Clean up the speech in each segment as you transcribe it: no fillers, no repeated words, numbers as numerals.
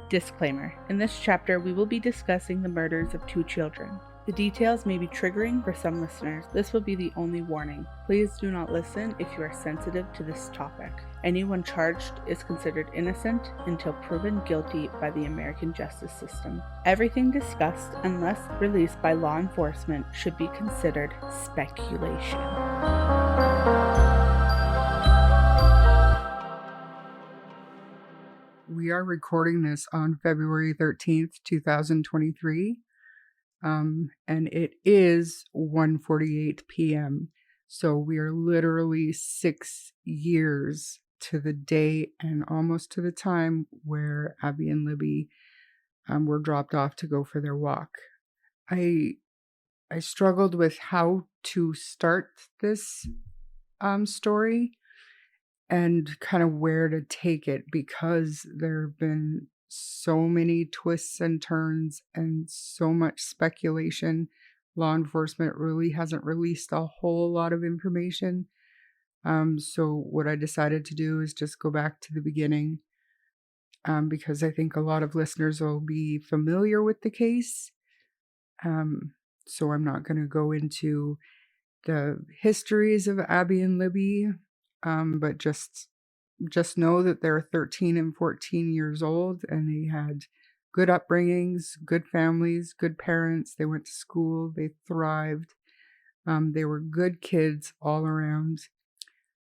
Disclaimer: in this chapter, we will be discussing the murders of 2 children. The details may be triggering for some listeners. This will be the only warning. Please do not listen if you are sensitive to this topic. Anyone charged is considered innocent until proven guilty by the American justice system. Everything discussed, unless released by law enforcement, should be considered speculation. We are recording this on February 13th, 2023, and it is 1:48 p.m. So we are literally 6 years to the day and almost to the time where Abby and Libby were dropped off to go for their walk. I struggled with how to start this story and kind of where to take it, because there have been so many twists and turns and so much speculation. Law enforcement really hasn't released a whole lot of information. So what I decided to do is just go back to the beginning, because I think a lot of listeners will be familiar with the case. So I'm not going to go into the histories of Abby and Libby. But just know that they're 13 and 14 years old, and they had good upbringings, good families, good parents. They went to school, they thrived. They were good kids all around.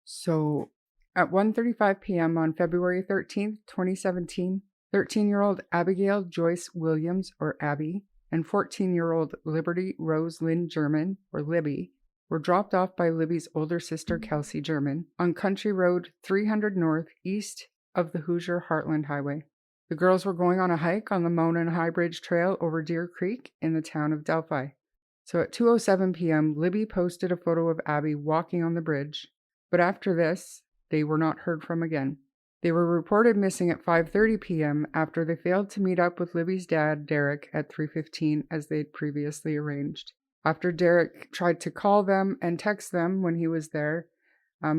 So at 1:35 p.m. on February 13th, 2017, 13-year-old Abigail Joyce Williams, or Abby, and 14-year-old Liberty Rose Lynn German, or Libby, were dropped off by Libby's older sister, Kelsey German, on Country Road 300 North, east of the Hoosier Heartland Highway. The girls were going on a hike on the Monon High Bridge Trail over Deer Creek in the town of Delphi. So at 2:07 p.m., Libby posted a photo of Abby walking on the bridge, but after this, they were not heard from again. They were reported missing at 5:30 p.m. after they failed to meet up with Libby's dad, Derek, at 3:15 as they'd previously arranged. After Derek tried to call them and text them when he was there,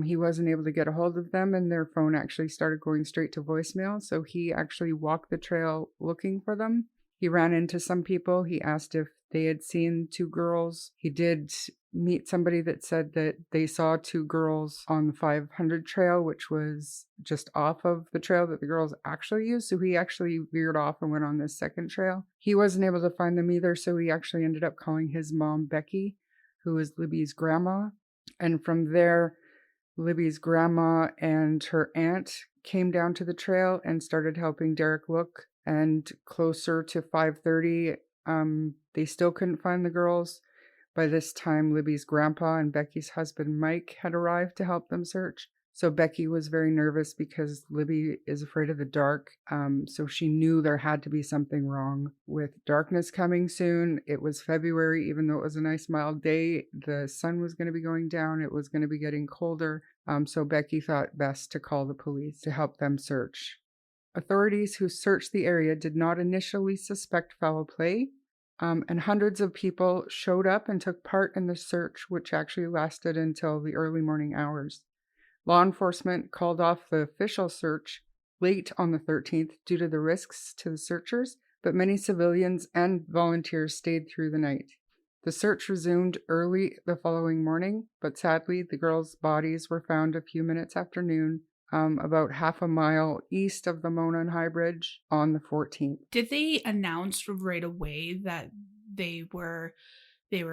he wasn't able to get a hold of them, and their phone actually started going straight to voicemail. So he actually walked the trail looking for them. He ran into some people. He asked if they had seen 2 girls. He did meet somebody that said that they saw 2 girls on the 500 trail, which was just off of the trail that the girls actually used. So he actually veered off and went on this second trail. He wasn't able to find them either, so he actually ended up calling his mom, Becky, who is Libby's grandma. And from there, Libby's grandma and her aunt came down to the trail and started helping Derek look. And closer to 5:30, they still couldn't find the girls. By this time, Libby's grandpa and Becky's husband, Mike, had arrived to help them search. So Becky was very nervous because Libby is afraid of the dark. So she knew there had to be something wrong with darkness coming soon. It was February, even though it was a nice mild day. The sun was going to be going down. It was going to be getting colder. So Becky thought best to call the police to help them search. Authorities who searched the area did not initially suspect foul play. And hundreds of people showed up and took part in the search, which actually lasted until the early morning hours. Law enforcement called off the official search late on the 13th due to the risks to the searchers, but many civilians and volunteers stayed through the night. The search resumed early the following morning, but sadly, the girls' bodies were found a few minutes after noon, about half a mile east of the Monon High Bridge on the 14th. Did they announce right away that they were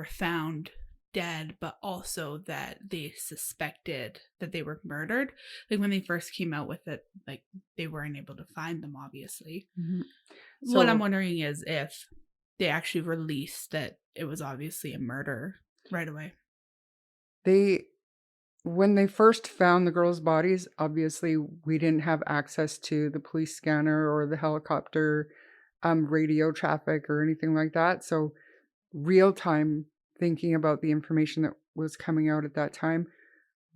found dead, but also that they suspected that they were murdered? Like when they first came out with it, like they weren't able to find them, obviously. Mm-hmm. So, what I'm wondering is if they actually released that it was obviously a murder right away. When they first found the girls' bodies, obviously we didn't have access to the police scanner or the helicopter radio traffic or anything like that. So real time thinking about the information that was coming out at that time,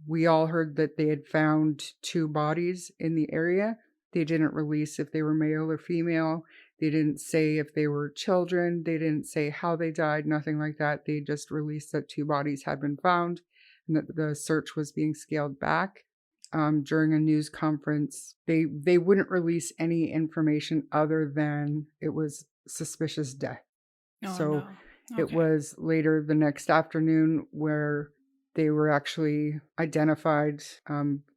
we all heard that they had found 2 bodies in the area. They didn't release if they were male or female. They didn't say if they were children. They didn't say how they died, nothing like that. They just released that 2 bodies had been found and that the search was being scaled back. during a news conference. They wouldn't release any information other than it was suspicious death. Oh, So no. it Okay. was later the next afternoon where they were actually identified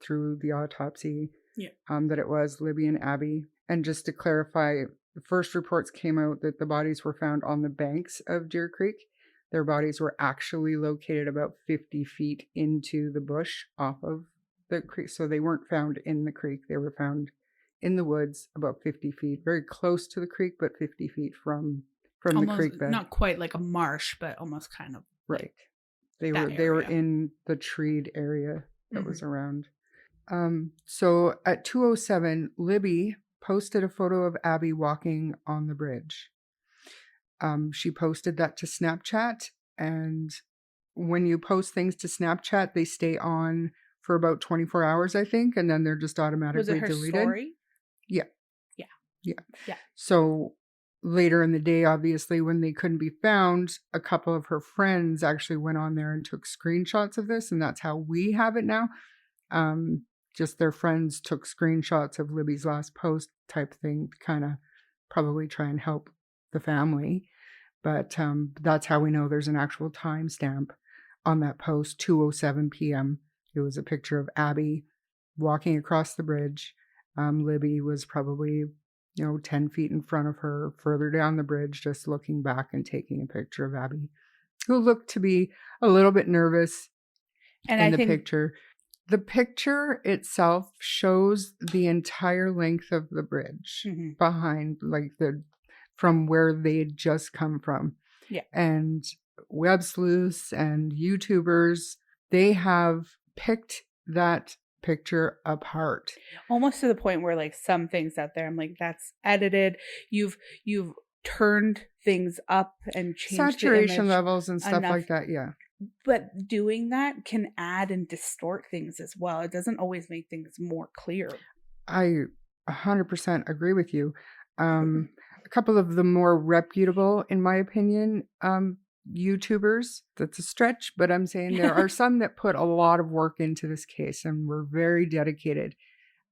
through the autopsy that it was Libby and Abby. And just to clarify, the first reports came out that the bodies were found on the banks of Deer Creek. Their bodies were actually located about 50 feet into the bush off of the creek. So they weren't found in the creek. They were found in the woods about 50 feet, very close to the creek, but 50 feet from almost, the creek bed. Not quite like a marsh, but almost kind of. Right. They were in the treed area that was around. So at 2:07, Libby posted a photo of Abby walking on the bridge. She posted that to Snapchat, and when you post things to Snapchat, they stay on for about 24 hours, I think, and then they're just automatically deleted. Was it her story? Yeah. So later in the day, obviously, when they couldn't be found, a couple of her friends actually went on there and took screenshots of this, and that's how we have it now. Just their friends took screenshots of Libby's last post type thing to kind of probably try and help the family. But that's how we know there's an actual timestamp on that post, 2:07 p.m. It was a picture of Abby walking across the bridge. Libby was probably 10 feet in front of her, further down the bridge, just looking back and taking a picture of Abby, who looked to be a little bit nervous in the picture. The picture itself shows the entire length of the bridge behind, like from where they had just come from. Yeah. And web sleuths and YouTubers, they have picked that picture apart, almost to the point where like some things out there I'm like, that's edited, you've turned things up and changed saturation levels and stuff like that. Yeah, but doing that can add and distort things as well. It doesn't always make things more clear. I 100% agree with you. A couple of the more reputable, in my opinion, YouTubers, that's a stretch, but I'm saying there are some that put a lot of work into this case and were very dedicated.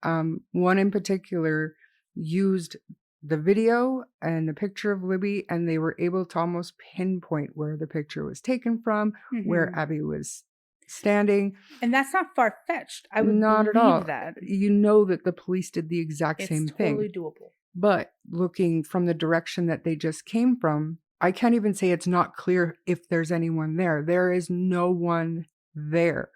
One in particular used the video and the picture of Libby, and they were able to almost pinpoint where the picture was taken from, where Abby was standing. And that's not far-fetched. I would not believe at all. That. You know that the police did the exact same thing. It's totally doable. But looking from the direction that they just came from, I can't even say it's not clear if there's anyone there. There is no one there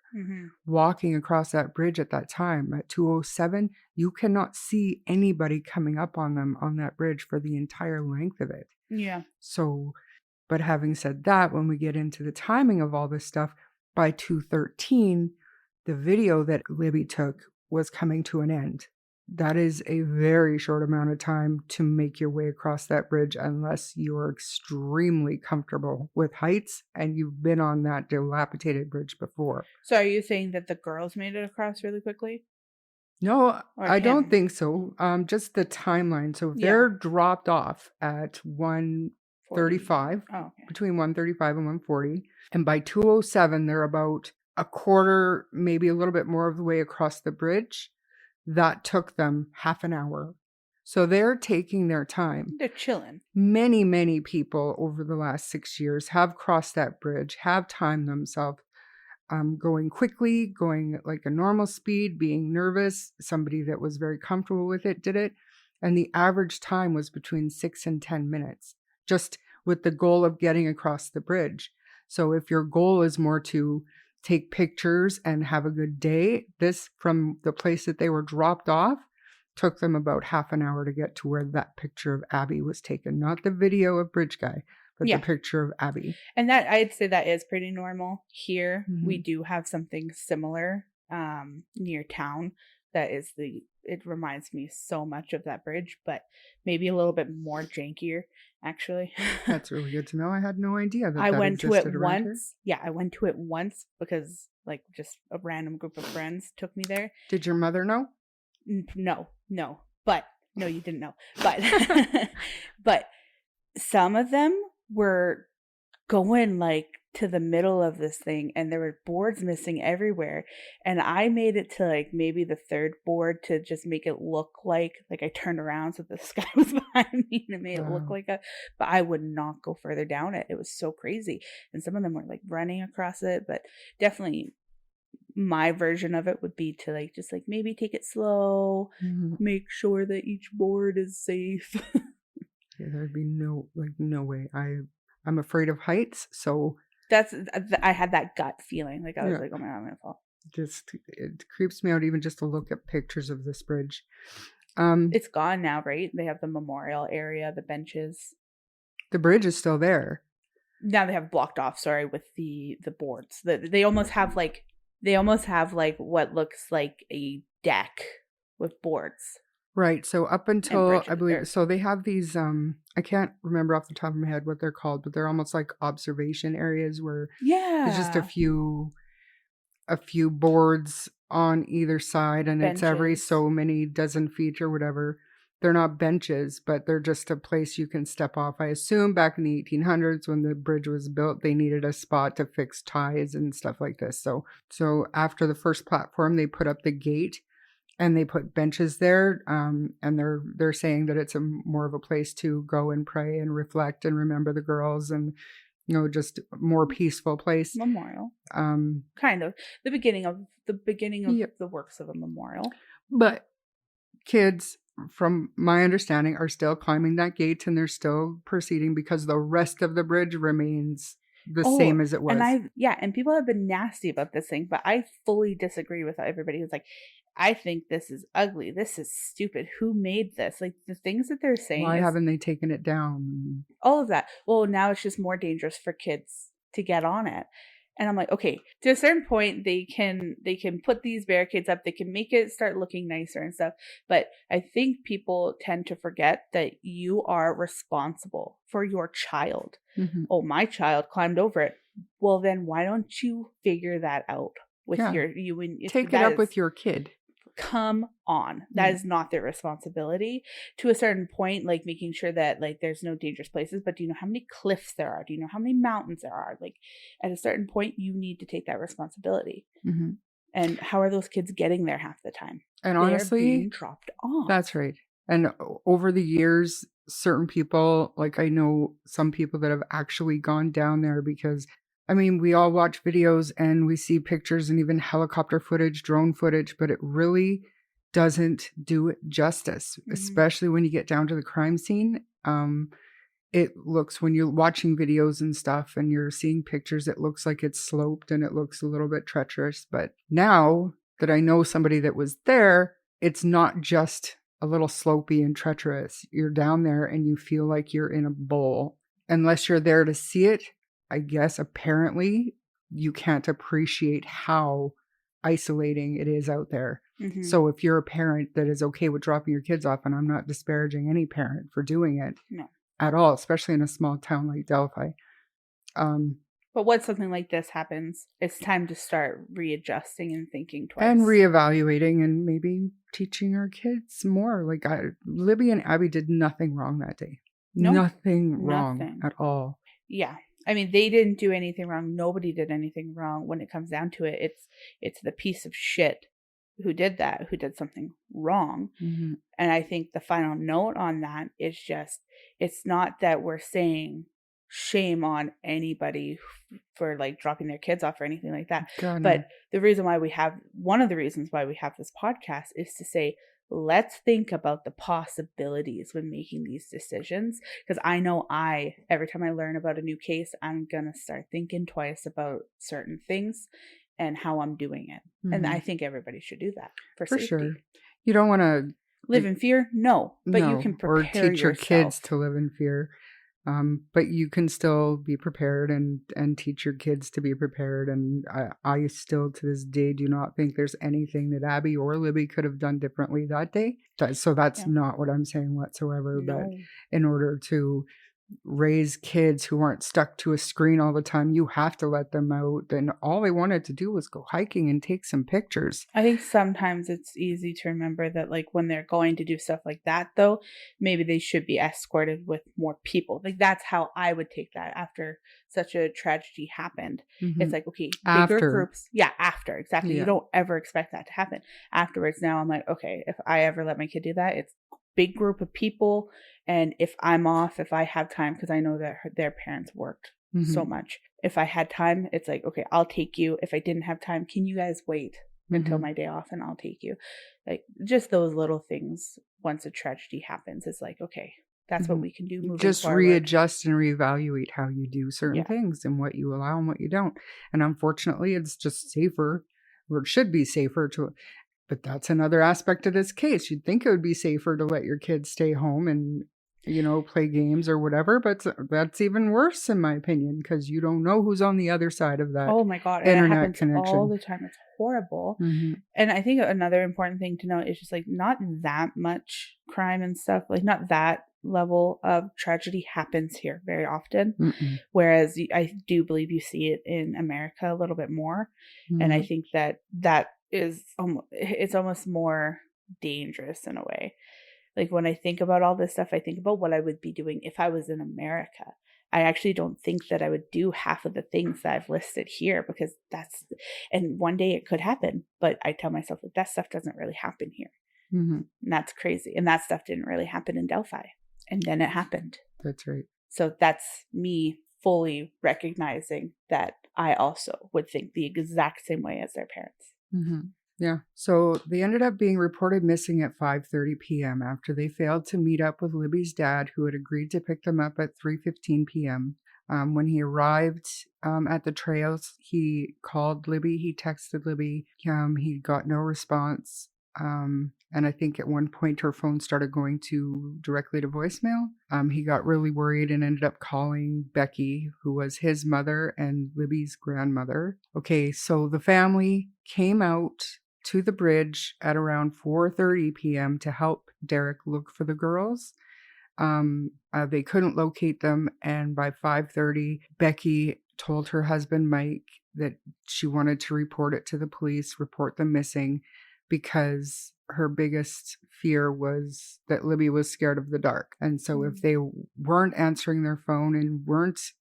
walking across that bridge at that time. At 2:07, you cannot see anybody coming up on them on that bridge for the entire length of it. Yeah. So, but having said that, when we get into the timing of all this stuff, by 2:13, the video that Libby took was coming to an end. That is a very short amount of time to make your way across that bridge unless you're extremely comfortable with heights and you've been on that dilapidated bridge before. So are you saying that the girls made it across really quickly? No, I don't think so. Just the timeline. So they're dropped off at 1:35, between 1:35 and 1:40. And by 2:07, they're about a quarter, maybe a little bit more of the way across the bridge. That took them half an hour. So they're taking their time. They're chilling. Many, many people over the last 6 years have crossed that bridge, have timed themselves, going quickly, going at like a normal speed, being nervous. Somebody that was very comfortable with it did it. And the average time was between 6 and 10 minutes, just with the goal of getting across the bridge. So if your goal is more to take pictures and have a good day, this, from the place that they were dropped off, took them about half an hour to get to where that picture of Abby was taken. Not the video of Bridge Guy, but the picture of Abby. And that, I'd say that is pretty normal here. We do have something similar near town that is it reminds me so much of that bridge, but maybe a little bit more jankier, actually. That's really good to know. I had no idea that I went to it once. Here. Yeah, I went to it once because like just a random group of friends took me there. Did your mother know? No, but no, you didn't know. But but some of them were going like to the middle of this thing, and there were boards missing everywhere. And I made it to like maybe the third board to just make it look like I turned around so the sky was behind me and it made it look Wow. like a, but I would not go further down it. It was so crazy. And some of them were like running across it, but definitely my version of it would be to like just like maybe take it slow, make sure that each board is safe. Yeah, there'd be no way. I'm afraid of heights, so That's I had that gut feeling. Like I was yeah, like, oh my God, I'm gonna fall. just it creeps me out even just to look at pictures of this bridge. It's gone now, right? They have the memorial area, the benches. The bridge is still there. Now they have blocked off, sorry, with the boards. They almost have like what looks like a deck with boards. Right. So up until I bridges, believe so they have these I can't remember off the top of my head what they're called, but they're almost like observation areas where there's just a few boards on either side, and it's every benches. so many dozen feet or whatever. They're not benches, but they're just a place you can step off. I assume back in the 1800s when the bridge was built, they needed a spot to fix ties and stuff like this. So after the first platform, they put up the gate and they put benches there, and they're saying that it's more of a place to go and pray and reflect and remember the girls, and just a more peaceful place. Memorial. Um, Kind of the beginning of Yep. the works of a memorial. But kids, from my understanding, are still climbing that gate and they're still proceeding because the rest of the bridge remains the same as it was. And people have been nasty about this thing, but I fully disagree with everybody who's like, I think this is ugly. This is stupid. Who made this? Like the things that they're saying. Why haven't they taken it down? All of that. Well, now it's just more dangerous for kids to get on it. And I'm like, okay, to a certain point, they can put these barricades up. They can make it start looking nicer and stuff. But I think people tend to forget that you are responsible for your child. Mm-hmm. Oh, my child climbed over it. Well, then why don't you figure that out with take it up with your kid? Come on. That is not their responsibility. To a certain point, like making sure that like there's no dangerous places, but do you know how many cliffs there are? Do you know how many mountains there are? Like at a certain point, you need to take that responsibility. Mm-hmm. And how are those kids getting there half the time? And honestly, they're being dropped off. That's right. And over the years, certain people, like I know some people that have actually gone down there because, I mean, we all watch videos and we see pictures and even helicopter footage, drone footage, but it really doesn't do it justice, especially when you get down to the crime scene. It looks, when you're watching videos and stuff and you're seeing pictures, it looks like it's sloped and it looks a little bit treacherous. But now that I know somebody that was there, it's not just a little slopey and treacherous. You're down there and you feel like you're in a bowl. Unless you're there to see it, I guess apparently you can't appreciate how isolating it is out there. Mm-hmm. So if you're a parent that is okay with dropping your kids off, and I'm not disparaging any parent for doing it at all, especially in a small town like Delphi. But once something like this happens, it's time to start readjusting and thinking twice. And reevaluating and maybe teaching our kids more. Like Libby and Abby did nothing wrong that day. Nope. Nothing wrong at all. Yeah. I mean, they didn't do anything wrong. Nobody did anything wrong. When it comes down to it, it's the piece of shit who did that, who did something wrong. Mm-hmm. And I think the final note on that is just, it's not that we're saying shame on anybody for like dropping their kids off or anything like that. God, but no. One of the reasons why we have this podcast is to say, let's think about the possibilities when making these decisions. Because I know every time I learn about a new case, I'm going to start thinking twice about certain things and how I'm doing it. Mm-hmm. And I think everybody should do that for safety. Sure. You don't want to live in fear. No, but you can prepare or teach your kids to live in fear. But you can still be prepared and teach your kids to be prepared. And I still, to this day, do not think there's anything that Abby or Libby could have done differently that day. So that's not what I'm saying whatsoever. No. But in order to raise kids who aren't stuck to a screen all the time. You have to let them out. And all they wanted to do was go hiking and take some pictures. I think sometimes it's easy to remember that, like, when they're going to do stuff like that, though, maybe they should be escorted with more people. Like, that's how I would take that after such a tragedy happened. It's like, okay, bigger groups. Yeah, after. Exactly. Yeah. You don't ever expect that to happen. Afterwards, now I'm like, okay, if I ever let my kid do that, it's big group of people. And if I'm off, if I have time, because I know that their parents worked so much. If I had time, it's like, okay, I'll take you. If I didn't have time, can you guys wait until my day off and I'll take you? Like, just those little things. Once a tragedy happens, it's like, okay, that's what we can do moving just forward. Readjust and reevaluate how you do certain things and what you allow and what you don't. And unfortunately, it's just safer, or it should be safer to. But that's another aspect of this case. You'd think it would be safer to let your kids stay home and, play games or whatever. But that's even worse, in my opinion, because you don't know who's on the other side of that. Oh my God. Internet and it happens connection all the time. It's horrible. And I think another important thing to note is just, like, not that much crime and stuff, like, not that level of tragedy happens here very often. Whereas I do believe you see it in America a little bit more. And I think that is it's almost more dangerous in a way. Like, when I think about all this stuff, I think about what I would be doing if I was in America. I actually don't think that I would do half of the things that I've listed here, because and one day it could happen, but I tell myself that stuff doesn't really happen here. And that's crazy. And that stuff didn't really happen in Delphi. And then it happened. That's right. So that's me fully recognizing that I also would think the exact same way as their parents. Yeah. So they ended up being reported missing at 5:30 p.m. after they failed to meet up with Libby's dad, who had agreed to pick them up at 3:15 p.m. When he arrived at the trails, he called Libby. He texted Libby. He got no response. And I think at one point her phone started going directly to voicemail. He got really worried and ended up calling Becky, who was his mother and Libby's grandmother. Okay, so the family came out to the bridge at around 4:30 p.m. to help Derek look for the girls. They couldn't locate them, and by 5:30, Becky told her husband Mike that she wanted to report it to the police, report them missing, because her biggest fear was that Libby was scared of the dark. And so if they weren't answering their phone and weren't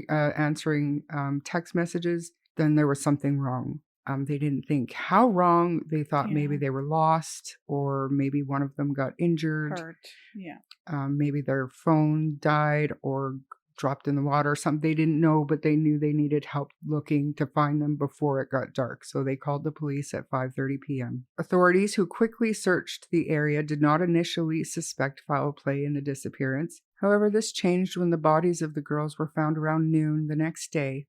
answering text messages, then there was something wrong. They didn't think how wrong. They thought maybe they were lost, or maybe one of them got injured. Hurt. Yeah. Maybe their phone died or dropped in the water or something. They didn't know, but they knew they needed help looking to find them before it got dark. So they called the police at 5:30 p.m. Authorities, who quickly searched the area, did not initially suspect foul play in the disappearance. However, this changed when the bodies of the girls were found around noon the next day,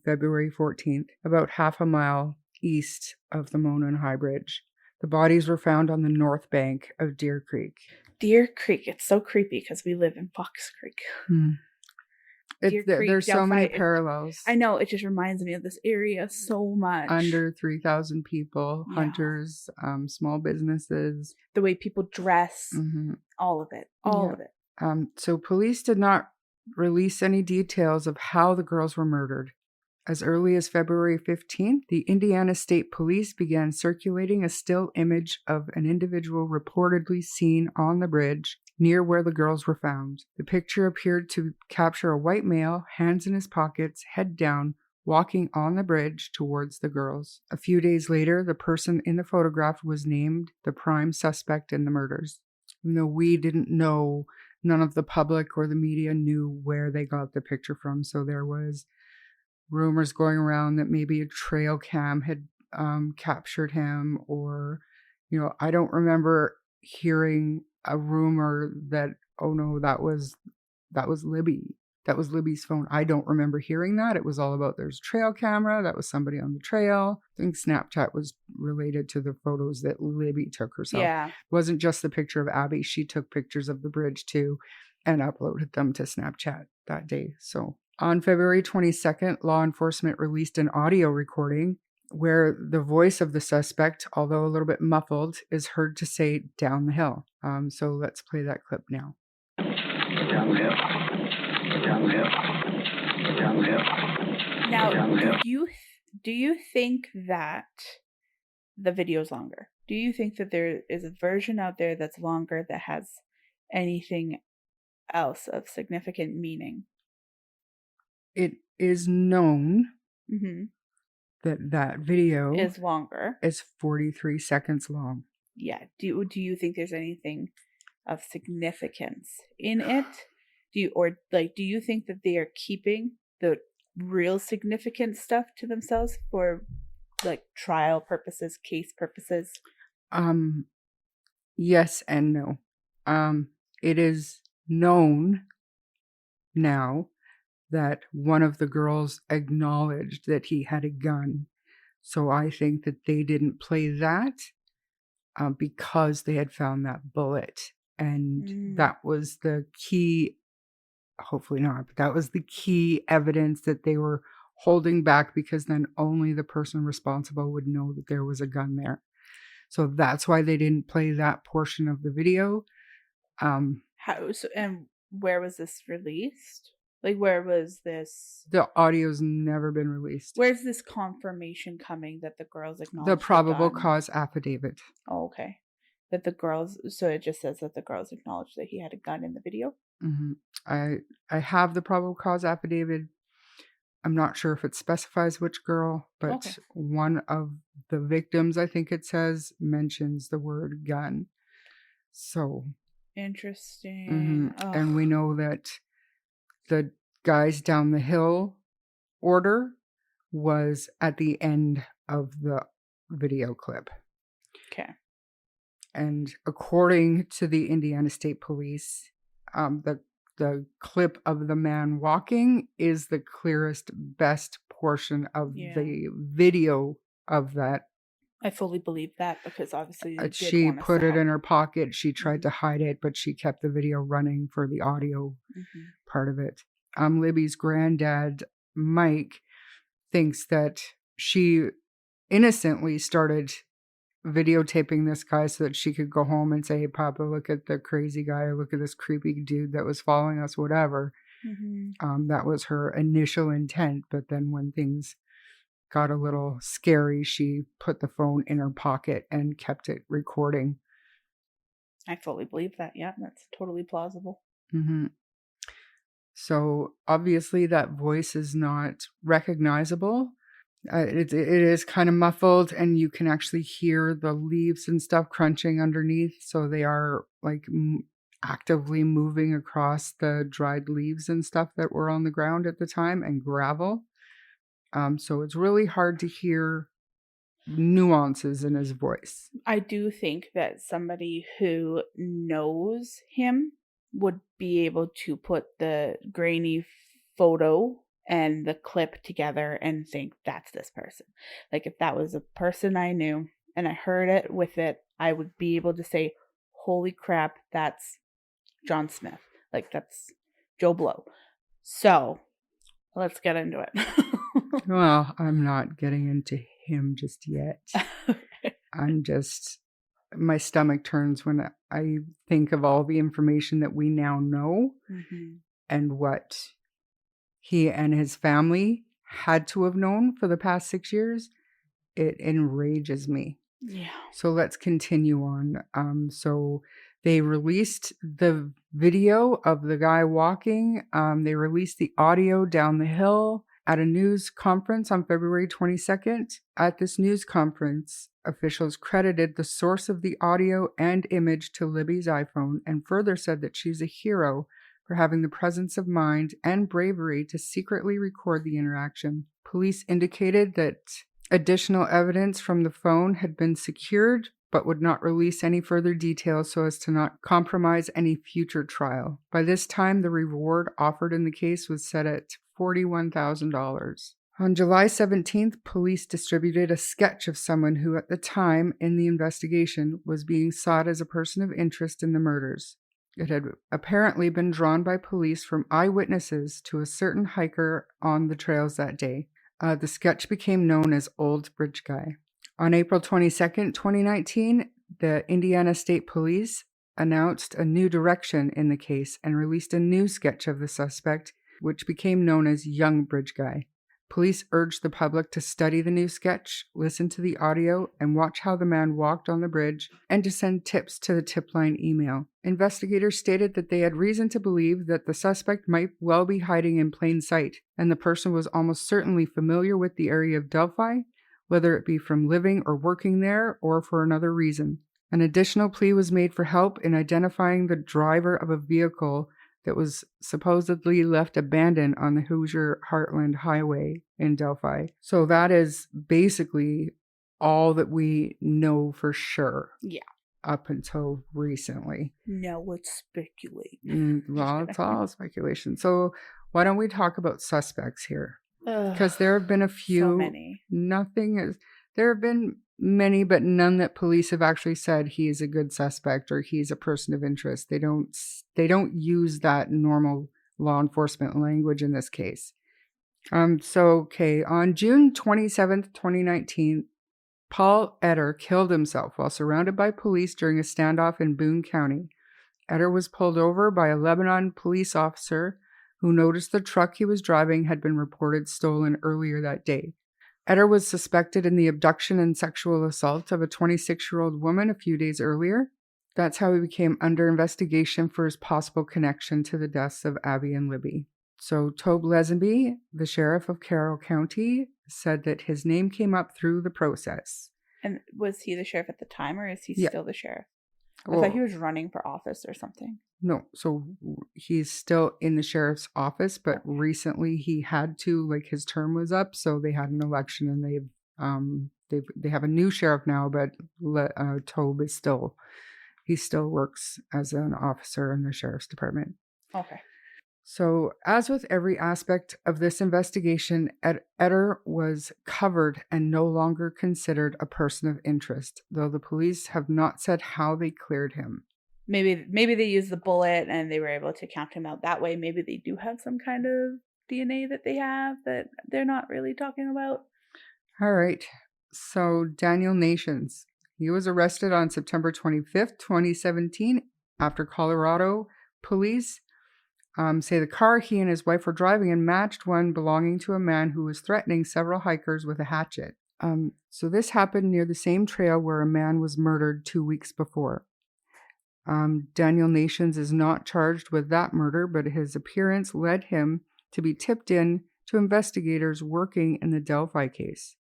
February 14th, about half a mile east of the Monon High Bridge. The bodies were found on the north bank of Deer Creek. Deer Creek. It's so creepy because we live in Fox Creek. There's so many parallels. I know. It just reminds me of this area so much. Under 3,000 people, hunters, small businesses. The way people dress, all of it. All of it. So police did not release any details of how the girls were murdered. As early as February 15th, the Indiana State Police began circulating a still image of an individual reportedly seen on the bridge near where the girls were found. The picture appeared to capture a white male, hands in his pockets, head down, walking on the bridge towards the girls. A few days later, the person in the photograph was named the prime suspect in the murders. Even though we didn't know, none of the public or the media knew where they got the picture from. So there was rumors going around that maybe a trail cam had captured him, or, I don't remember hearing a rumor that, oh no, that was Libby. That was Libby's phone. I don't remember hearing that. It was all about there's a trail camera. That was somebody on the trail. I think Snapchat was related to the photos that Libby took herself. Yeah. It wasn't just the picture of Abby. She took pictures of the bridge too and uploaded them to Snapchat that day. So on February 22nd, law enforcement released an audio recording where the voice of the suspect, although a little bit muffled, is heard to say down the hill. So let's play that clip now. Down the hill. do you think that the video is longer? Do you think that there is a version out there that's longer that has anything else of significant meaning? It is known that video is longer. Is 43 seconds long. Yeah. Do you think there's anything of significance in it? Do you think that they are keeping the real significant stuff to themselves for like trial purposes, case purposes? Yes and no. It is known now that one of the girls acknowledged that he had a gun. So I think that they didn't play that because they had found that bullet. And that was the key, hopefully not, but that was the key evidence that they were holding back, because then only the person responsible would know that there was a gun there. So that's why they didn't play that portion of the video. And where was this released? Like, where was this? The audio's never been released. Where's this confirmation coming that the girls acknowledged the probable cause affidavit? Oh, okay. That the girls, so it just says that the girls acknowledged that he had a gun in the video? I have the probable cause affidavit. I'm not sure if it specifies which girl, but one of the victims, I think it says, mentions the word gun. So interesting. And we know that the guys down the hill order was at the end of the video clip. Okay. And according to the Indiana State Police, the clip of the man walking is the clearest, best portion of the video of that. I fully believe that, because obviously she put it in her pocket. She tried to hide it, but she kept the video running for the audio part of it. Libby's granddad, Mike, thinks that she innocently started videotaping this guy so that she could go home and say, hey, Papa, look at the crazy guy, or look at this creepy dude that was following us, whatever. That was her initial intent. But then when things got a little scary, she put the phone in her pocket and kept it recording. I fully believe that. Yeah, that's totally plausible. So obviously that voice is not recognizable. It is kind of muffled, and you can actually hear the leaves and stuff crunching underneath. So they are like actively moving across the dried leaves and stuff that were on the ground at the time, and gravel. So it's really hard to hear nuances in his voice. I do think that somebody who knows him would be able to put the grainy photo and the clip together and think that's this person. Like, if that was a person I knew and I heard it with it, I would be able to say, holy crap, that's John Smith. Like, that's Joe Blow. So let's get into it. Well, I'm not getting into him just yet. My stomach turns when I think of all the information that we now know and what he and his family had to have known for the past 6 years. It enrages me. Yeah. So let's continue on. So they released the video of the guy walking. They released the audio down the hill at a news conference on February 22nd. At this news conference, officials credited the source of the audio and image to Libby's iPhone, and further said that she's a hero for having the presence of mind and bravery to secretly record the interaction. Police indicated that additional evidence from the phone had been secured, but would not release any further details so as to not compromise any future trial. By this time, the reward offered in the case was set at $41,000. On July 17th, police distributed a sketch of someone who, at the time in the investigation, was being sought as a person of interest in the murders. It had apparently been drawn by police from eyewitnesses to a certain hiker on the trails that day. The sketch became known as Old Bridge Guy. On April 22nd, 2019, the Indiana State Police announced a new direction in the case and released a new sketch of the suspect, which became known as Young Bridge Guy. Police urged the public to study the new sketch, listen to the audio, and watch how the man walked on the bridge, and to send tips to the tip line email. Investigators stated that they had reason to believe that the suspect might well be hiding in plain sight, and the person was almost certainly familiar with the area of Delphi, whether it be from living or working there or for another reason. An additional plea was made for help in identifying the driver of a vehicle that was supposedly left abandoned on the Hoosier Heartland Highway in Delphi. So that is basically all that we know for sure. Yeah. Up until recently. No, let's speculate. Well, it's all speculation. So why don't we talk about suspects here? Because there have been a few. So many. There have been many, but none that police have actually said he is a good suspect or he's a person of interest. They don't use that normal law enforcement language in this case. On June 27th, 2019, Paul Etter killed himself while surrounded by police during a standoff in Boone County. Etter was pulled over by a Lebanon police officer who noticed the truck he was driving had been reported stolen earlier that day. Etter was suspected in the abduction and sexual assault of a 26-year-old woman a few days earlier. That's how he became under investigation for his possible connection to the deaths of Abby and Libby. So Tobe Lesenby, the sheriff of Carroll County, said that his name came up through the process. And was he the sheriff at the time, or is he still the sheriff? I thought he was running for office or something. No, so he's still in the sheriff's office, but recently he had to, his term was up, so they had an election, and they have a new sheriff now, but Tobe is still works as an officer in the sheriff's department. Okay. So, as with every aspect of this investigation, Etter was covered and no longer considered a person of interest, though the police have not said how they cleared him. Maybe they used the bullet and they were able to count him out that way. Maybe they do have some kind of DNA that they have that they're not really talking about. All right. So, Daniel Nations. He was arrested on September 25th, 2017, after Colorado police say the car he and his wife were driving in matched one belonging to a man who was threatening several hikers with a hatchet. So this happened near the same trail where a man was murdered 2 weeks before. Daniel Nations is not charged with that murder, but his appearance led him to be tipped in to investigators working in the Delphi case.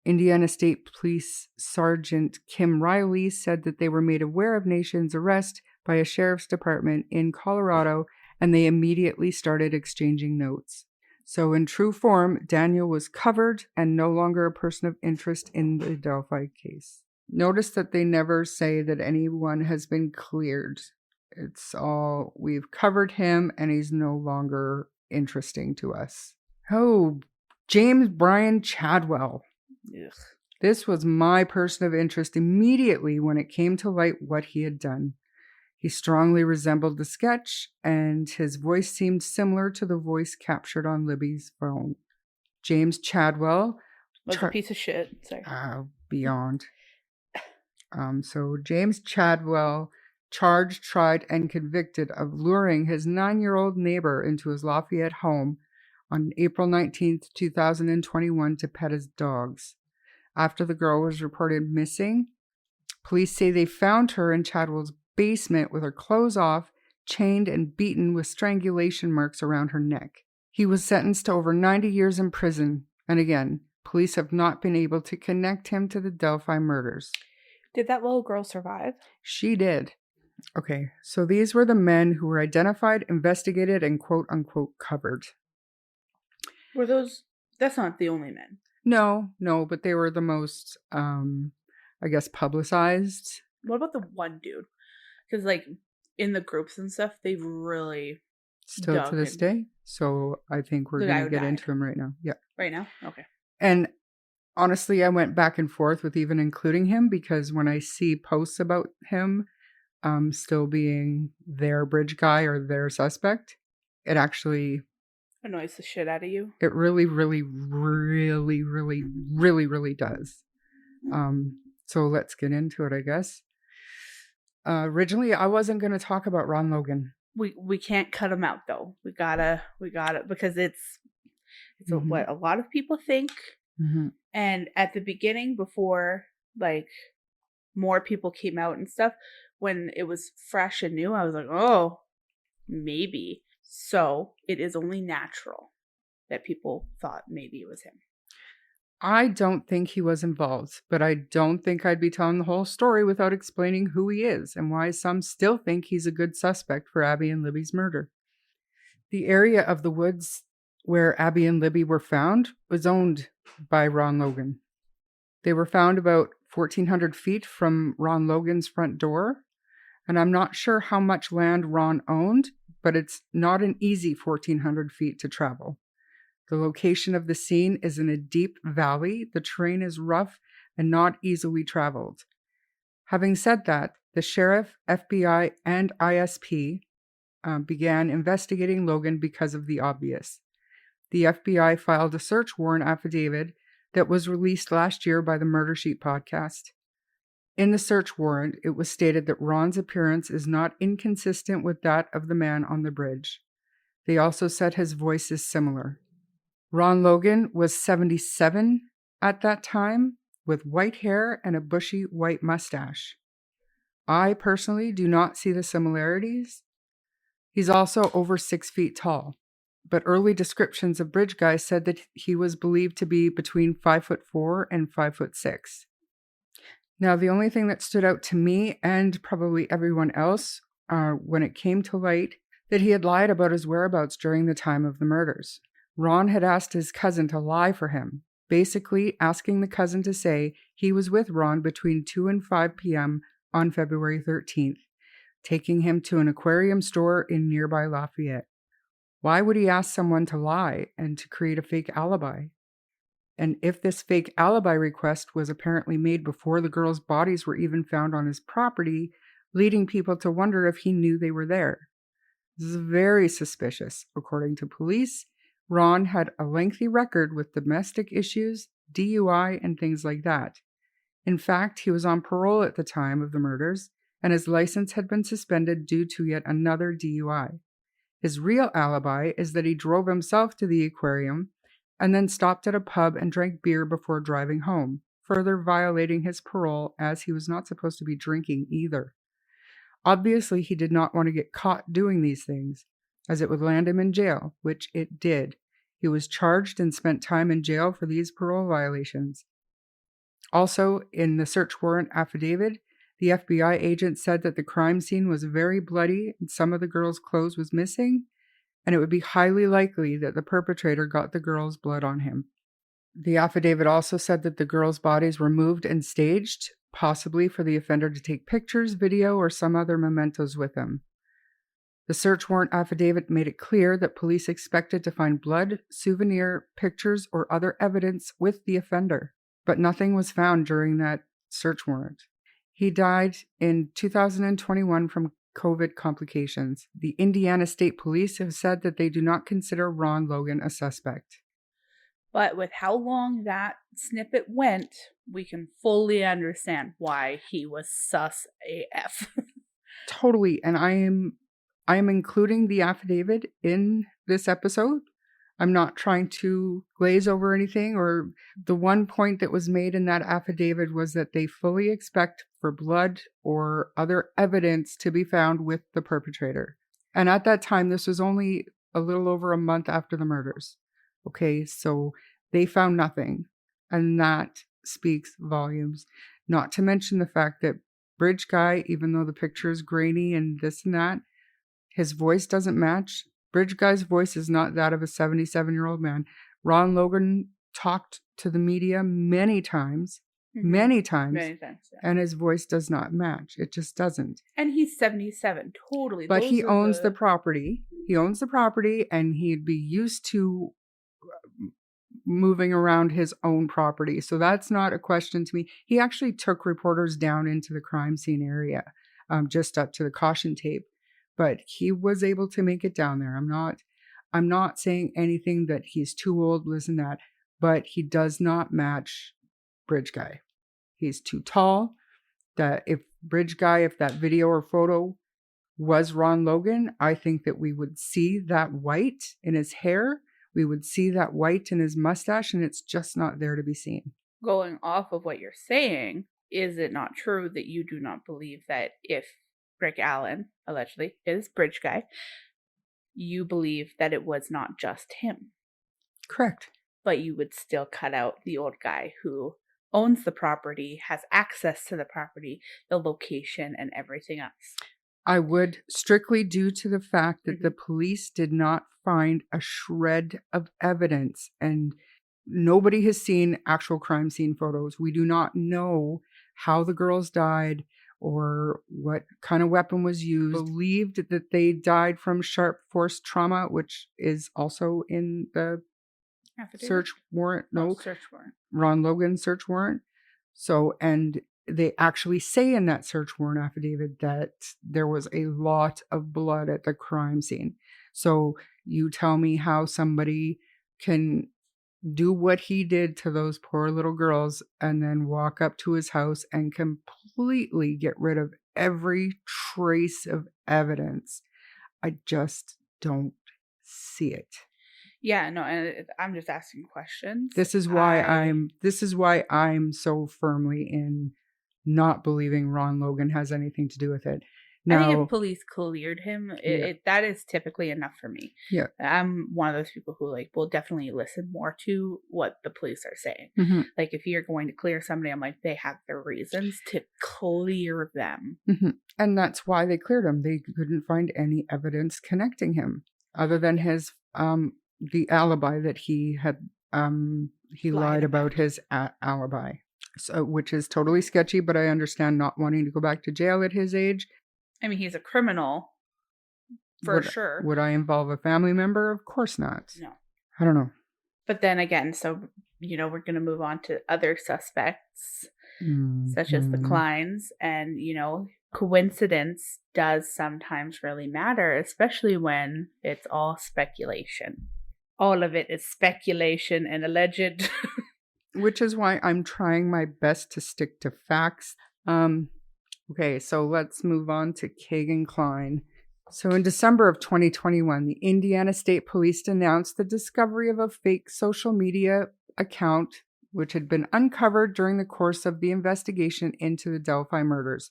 Indiana State Police Sergeant Kim Riley said that they were made aware of Nations' arrest by a sheriff's department in Colorado, and they immediately started exchanging notes. So in true form, Daniel was covered and no longer a person of interest in the Delphi case. Notice that they never say that anyone has been cleared. It's all, we've covered him and he's no longer interesting to us. Oh, James Brian Chadwell. Ugh. This was my person of interest immediately when it came to light what he had done. He strongly resembled the sketch, and his voice seemed similar to the voice captured on Libby's phone. James Chadwell was a piece of shit. Sorry. Beyond. So James Chadwell charged, tried, and convicted of luring his 9-year-old neighbor into his Lafayette home on April 19th, 2021 to pet his dogs. After the girl was reported missing, police say they found her in Chadwell's basement with her clothes off, chained and beaten with strangulation marks around her neck. He was sentenced to over 90 years in prison, and again, police have not been able to connect him to the Delphi murders. Did that little girl survive? She did. Okay, so these were the men who were identified, investigated, and quote-unquote covered. Were those... That's not the only men. No, but they were the most, publicized. What about the one dude? Because, in the groups and stuff, they've really... Still to this day. So I think we're going to get into him right now. Yeah. Right now? Okay. And honestly, I went back and forth with even including him because when I see posts about him still being their bridge guy or their suspect, it actually... annoys the shit out of you. It really, really, really, really, really, really does. So let's get into it, I guess. Originally, I wasn't going to talk about Ron Logan. We can't cut him out though. We gotta because it's It's Mhm. what a lot of people think. Mm-hmm. And at the beginning, before like more people came out and stuff, when it was fresh and new, I was like, oh, maybe. So it is only natural that people thought maybe it was him. I don't think he was involved, but I don't think I'd be telling the whole story without explaining who he is and why some still think he's a good suspect for Abby and Libby's murder. The area of the woods where Abby and Libby were found was owned by Ron Logan. They were found about 1,400 feet from Ron Logan's front door, and I'm not sure how much land Ron owned, but it's not an easy 1,400 feet to travel. The location of the scene is in a deep valley. The terrain is rough and not easily traveled. Having said that, the sheriff, FBI, and ISP began investigating Logan because of the obvious. The FBI filed a search warrant affidavit that was released last year by the Murder Sheet podcast. In the search warrant, it was stated that Ron's appearance is not inconsistent with that of the man on the bridge. They also said his voice is similar. Ron Logan was 77 at that time, with white hair and a bushy white mustache. I personally do not see the similarities. He's also over 6 feet tall, but early descriptions of Bridge Guy said that he was believed to be between 5'4" and 5'6". Now, the only thing that stood out to me and probably everyone else when it came to light that he had lied about his whereabouts during the time of the murders. Ron had asked his cousin to lie for him, basically asking the cousin to say he was with Ron between 2 and 5 p.m. on February 13th, taking him to an aquarium store in nearby Lafayette. Why would he ask someone to lie and to create a fake alibi? And if this fake alibi request was apparently made before the girls' bodies were even found on his property, leading people to wonder if he knew they were there. This is very suspicious. According to police, Ron had a lengthy record with domestic issues, DUI, and things like that. In fact, he was on parole at the time of the murders, and his license had been suspended due to yet another DUI. His real alibi is that he drove himself to the aquarium and then stopped at a pub and drank beer before driving home, further violating his parole as he was not supposed to be drinking either. Obviously, he did not want to get caught doing these things, as it would land him in jail, which it did. He was charged and spent time in jail for these parole violations. Also, in the search warrant affidavit, the FBI agent said that the crime scene was very bloody and some of the girls' clothes was missing, and it would be highly likely that the perpetrator got the girls' blood on him. The affidavit also said that the girls' bodies were moved and staged, possibly for the offender to take pictures, video, or some other mementos with him. The search warrant affidavit made it clear that police expected to find blood, souvenir, pictures, or other evidence with the offender, but nothing was found during that search warrant. He died in 2021 from COVID complications. The Indiana State Police have said that they do not consider Ron Logan a suspect. But with how long that snippet went, we can fully understand why he was sus AF. Totally, and I am including the affidavit in this episode. I'm not trying to glaze over anything, or the one point that was made in that affidavit was that they fully expect for blood or other evidence to be found with the perpetrator. And at that time, this was only a little over a month after the murders. Okay, so they found nothing, and that speaks volumes. Not to mention the fact that Bridge Guy, even though the picture is grainy and this and that, his voice doesn't match. Bridge Guy's voice is not that of a 77-year-old man. Ron Logan talked to the media many times, yeah. And his voice does not match. It just doesn't. And he's 77, totally. But he owns the property. He owns the property, and he'd be used to moving around his own property. So that's not a question to me. He actually took reporters down into the crime scene area, just up to the caution tape. But he was able to make it down there. I'm not saying anything that he's too old, listen that, but he does not match Bridge Guy. He's too tall. That if that video or photo was Ron Logan, I think that we would see that white in his hair We would see that white in his mustache, and it's just not there to be seen. Going off of what you're saying, is it not true that you do not believe that if Rick Allen, allegedly, is Bridge Guy, you believe that it was not just him? Correct. But you would still cut out the old guy who owns the property, has access to the property, the location, and everything else. I would, strictly due to the fact that the police did not find a shred of evidence, and nobody has seen actual crime scene photos. We do not know how the girls died or what kind of weapon was used. Believed that they died from sharp force trauma, which is also in the Affidavit? search warrant. No, search warrant. Ron Logan search warrant. So, and they actually say in that search warrant affidavit that there was a lot of blood at the crime scene. So you tell me how somebody can do what he did to those poor little girls and then walk up to his house and completely get rid of every trace of evidence. I just don't see it. Yeah, no, and I'm just asking questions. This is why I'm so firmly in not believing Ron Logan has anything to do with it. Now, I think if police cleared him, that is typically enough for me. Yeah. I'm one of those people who will definitely listen more to what the police are saying. Mm-hmm. Like if you're going to clear somebody, I'm like, they have their reasons to clear them. Mm-hmm. And that's why they cleared him. They couldn't find any evidence connecting him other than his the alibi that he had lied about his alibi. So, which is totally sketchy, but I understand not wanting to go back to jail at his age. I mean, he's a criminal, sure. Would I involve a family member? Of course not. No. I don't know. But then again, so, we're going to move on to other suspects, such as the Kleins. And, coincidence does sometimes really matter, especially when it's all speculation. All of it is speculation and alleged. Which is why I'm trying my best to stick to facts. Okay, so let's move on to Kegan Kline. So in December of 2021, the Indiana State Police announced the discovery of a fake social media account which had been uncovered during the course of the investigation into the Delphi murders,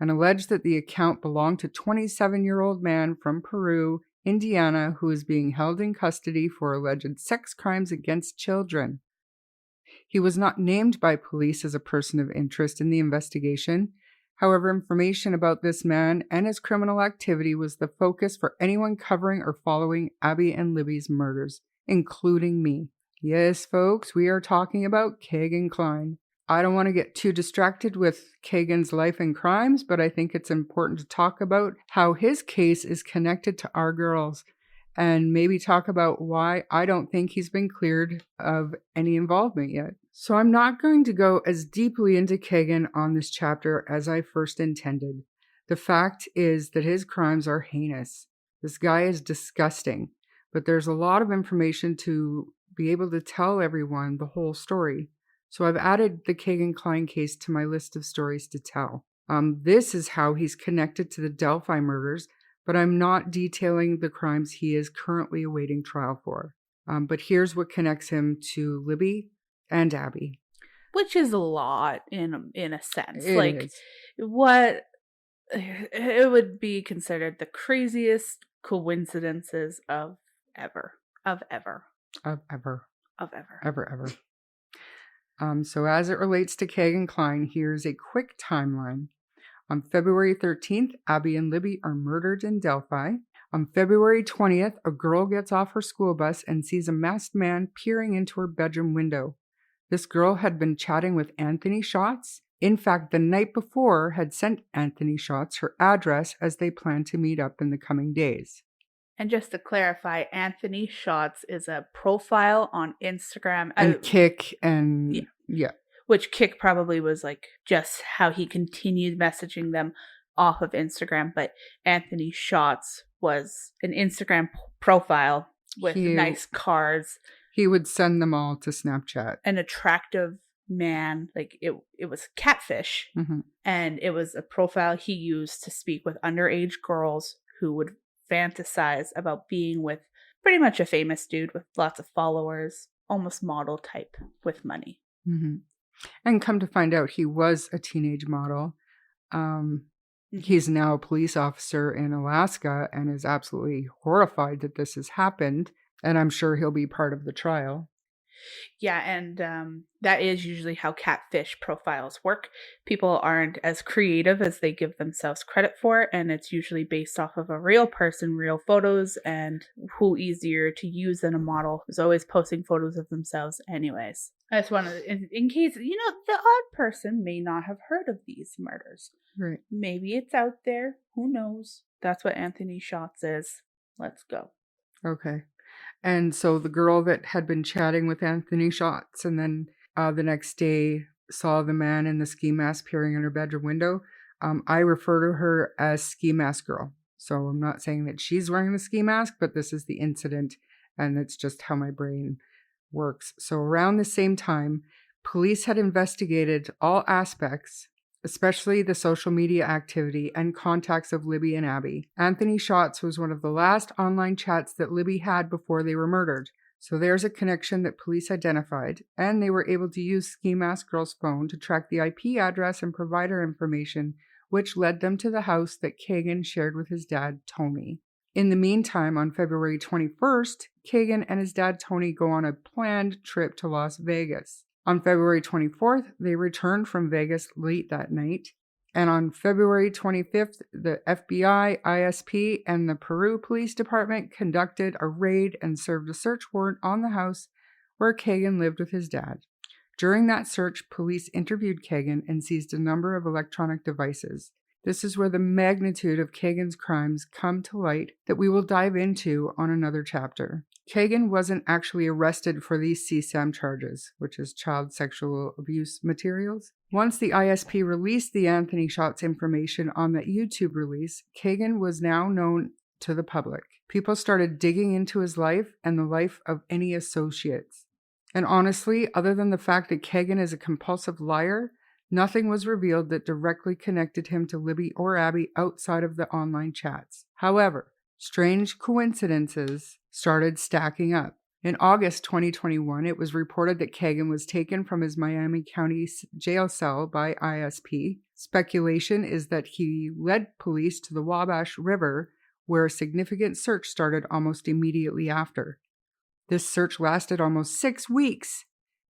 and alleged that the account belonged to a 27-year-old man from Peru, Indiana, who is being held in custody for alleged sex crimes against children. He was not named by police as a person of interest in the investigation. However, information about this man and his criminal activity was the focus for anyone covering or following Abby and Libby's murders, including me. Yes, folks, we are talking about Kegan Kline. I don't want to get too distracted with Kegan's life and crimes, but I think it's important to talk about how his case is connected to our girls, and maybe talk about why I don't think he's been cleared of any involvement yet. So I'm not going to go as deeply into Kegan on this chapter as I first intended. The fact is that his crimes are heinous. This guy is disgusting, but there's a lot of information to be able to tell everyone the whole story. So I've added the Kegan Kline case to my list of stories to tell. This is how he's connected to the Delphi murders, but I'm not detailing the crimes he is currently awaiting trial for. But here's what connects him to Libby and Abby. Which is a lot in a sense. It is. What it would be considered the craziest coincidences of ever. So as it relates to Kegan Kline, here's a quick timeline. On February 13th, Abby and Libby are murdered in Delphi. On February 20th, a girl gets off her school bus and sees a masked man peering into her bedroom window. This girl had been chatting with Anthony Schatz. In fact, the night before had sent Anthony Schatz her address as they planned to meet up in the coming days. And just to clarify, Anthony Schatz is a profile on Instagram. And Kik and yeah. Which Kik probably was just how he continued messaging them off of Instagram. But Anthony Schatz was an Instagram profile with nice cars. He would send them all to Snapchat. An attractive man. It was catfish. Mm-hmm. And it was a profile he used to speak with underage girls who would fantasize about being with pretty much a famous dude with lots of followers, almost model type with money. Mm-hmm. And come to find out, he was a teenage model. He's now a police officer in Alaska and is absolutely horrified that this has happened. And I'm sure he'll be part of the trial. Yeah, and that is usually how catfish profiles work. People aren't as creative as they give themselves credit for, and it's usually based off of a real person, real photos, and who easier to use than a model who's always posting photos of themselves anyways. That's one of the, in case, the odd person may not have heard of these murders. Right. Maybe it's out there. Who knows? That's what Anthony Shots is. Let's go. Okay. And so the girl that had been chatting with Anthony Shots and then the next day saw the man in the ski mask peering in her bedroom window, I refer to her as Ski Mask Girl. So I'm not saying that she's wearing the ski mask, but this is the incident, and it's just how my brain works. So around the same time, police had investigated all aspects, especially the social media activity and contacts of Libby and Abby. Anthony Shots was one of the last online chats that Libby had before they were murdered. So there's a connection that police identified, and they were able to use Ski Mask Girl's phone to track the IP address and provider information, which led them to the house that Kagan shared with his dad, Tony. In the meantime, on February 21st, Kagan and his dad, Tony, go on a planned trip to Las Vegas. On February 24th, they returned from Vegas late that night. And on February 25th, the FBI, ISP, and the Peru Police Department conducted a raid and served a search warrant on the house where Kagan lived with his dad. During that search, police interviewed Kagan and seized a number of electronic devices. This is where the magnitude of Kagan's crimes come to light that we will dive into on another chapter. Kagan wasn't actually arrested for these CSAM charges, which is child sexual abuse materials. Once the ISP released the Anthony Shots information on that YouTube release, Kagan was now known to the public. People started digging into his life and the life of any associates. And honestly, other than the fact that Kagan is a compulsive liar, nothing was revealed that directly connected him to Libby or Abby outside of the online chats. However, strange coincidences started stacking up. In August 2021, it was reported that Kagan was taken from his Miami County jail cell by ISP. Speculation is that he led police to the Wabash River, where a significant search started almost immediately after. This search lasted almost 6 weeks.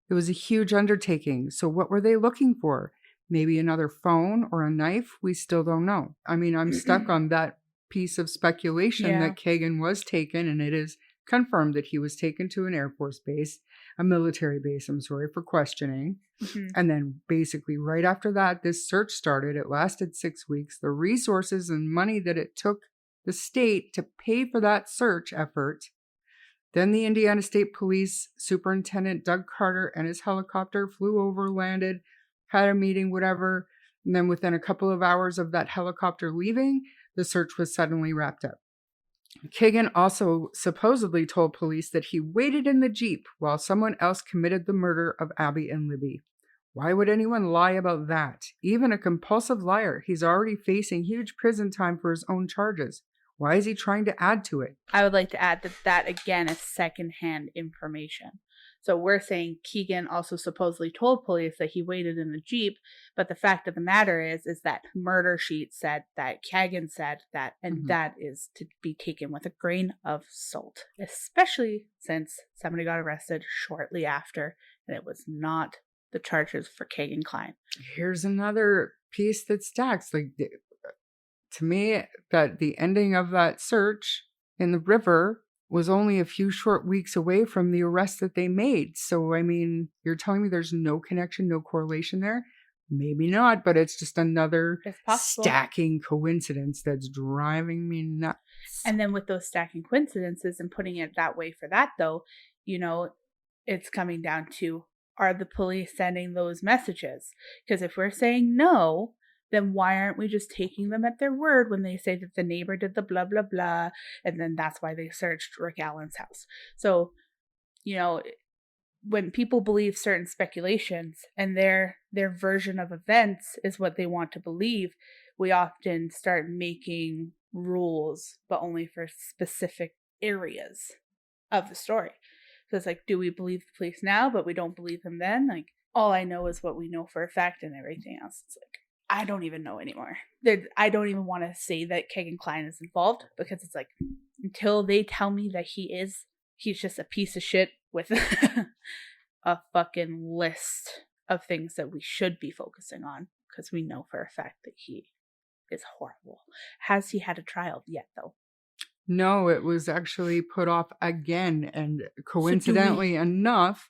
It was a huge undertaking. So what were they looking for? Maybe another phone or a knife? We still don't know. I mean, I'm stuck on that piece of speculation that Kagan was taken, and it is confirmed that he was taken to an Air Force base, a military base, for questioning. And then basically right after that, this search started. It lasted 6 weeks. The resources and money that it took the state to pay for that search effort. Then the Indiana State Police Superintendent Doug Carter and his helicopter flew over, landed, had a meeting, whatever. And then within a couple of hours of that helicopter leaving, the search was suddenly wrapped up. Kagan also supposedly told police that he waited in the Jeep while someone else committed the murder of Abby and Libby. Why would anyone lie about that? Even a compulsive liar, he's already facing huge prison time for his own charges. Why is he trying to add to it? I would like to add that again is secondhand information. So we're saying Keegan also supposedly told police that he waited in the Jeep, but the fact of the matter is that murder sheet said that, Kagan said that, and that is to be taken with a grain of salt, especially since somebody got arrested shortly after, and it was not the charges for Kagan Klein. Here's another piece that stacks. To me, that the ending of that search in the river was only a few short weeks away from the arrest that they made. So, I mean, you're telling me there's no connection, no correlation there? Maybe not, but it's just another stacking coincidence that's driving me nuts. And then with those stacking coincidences and putting it that way for that, though, it's coming down to, are the police sending those messages? Because if we're saying no, then why aren't we just taking them at their word when they say that the neighbor did the blah, blah, blah, and then that's why they searched Rick Allen's house? So, when people believe certain speculations and their version of events is what they want to believe, we often start making rules, but only for specific areas. of the story. So it's like, do we believe the police now, but we don't believe them then? Like, all I know is what we know for a fact, and everything else. It's like, I don't even know anymore. I don't even want to say that Kegan Kline is involved, because it's like, until they tell me that he's just a piece of shit with a fucking list of things that we should be focusing on, because we know for a fact that he is horrible. Has he had a trial yet, though? No, it was actually put off again, and coincidentally enough,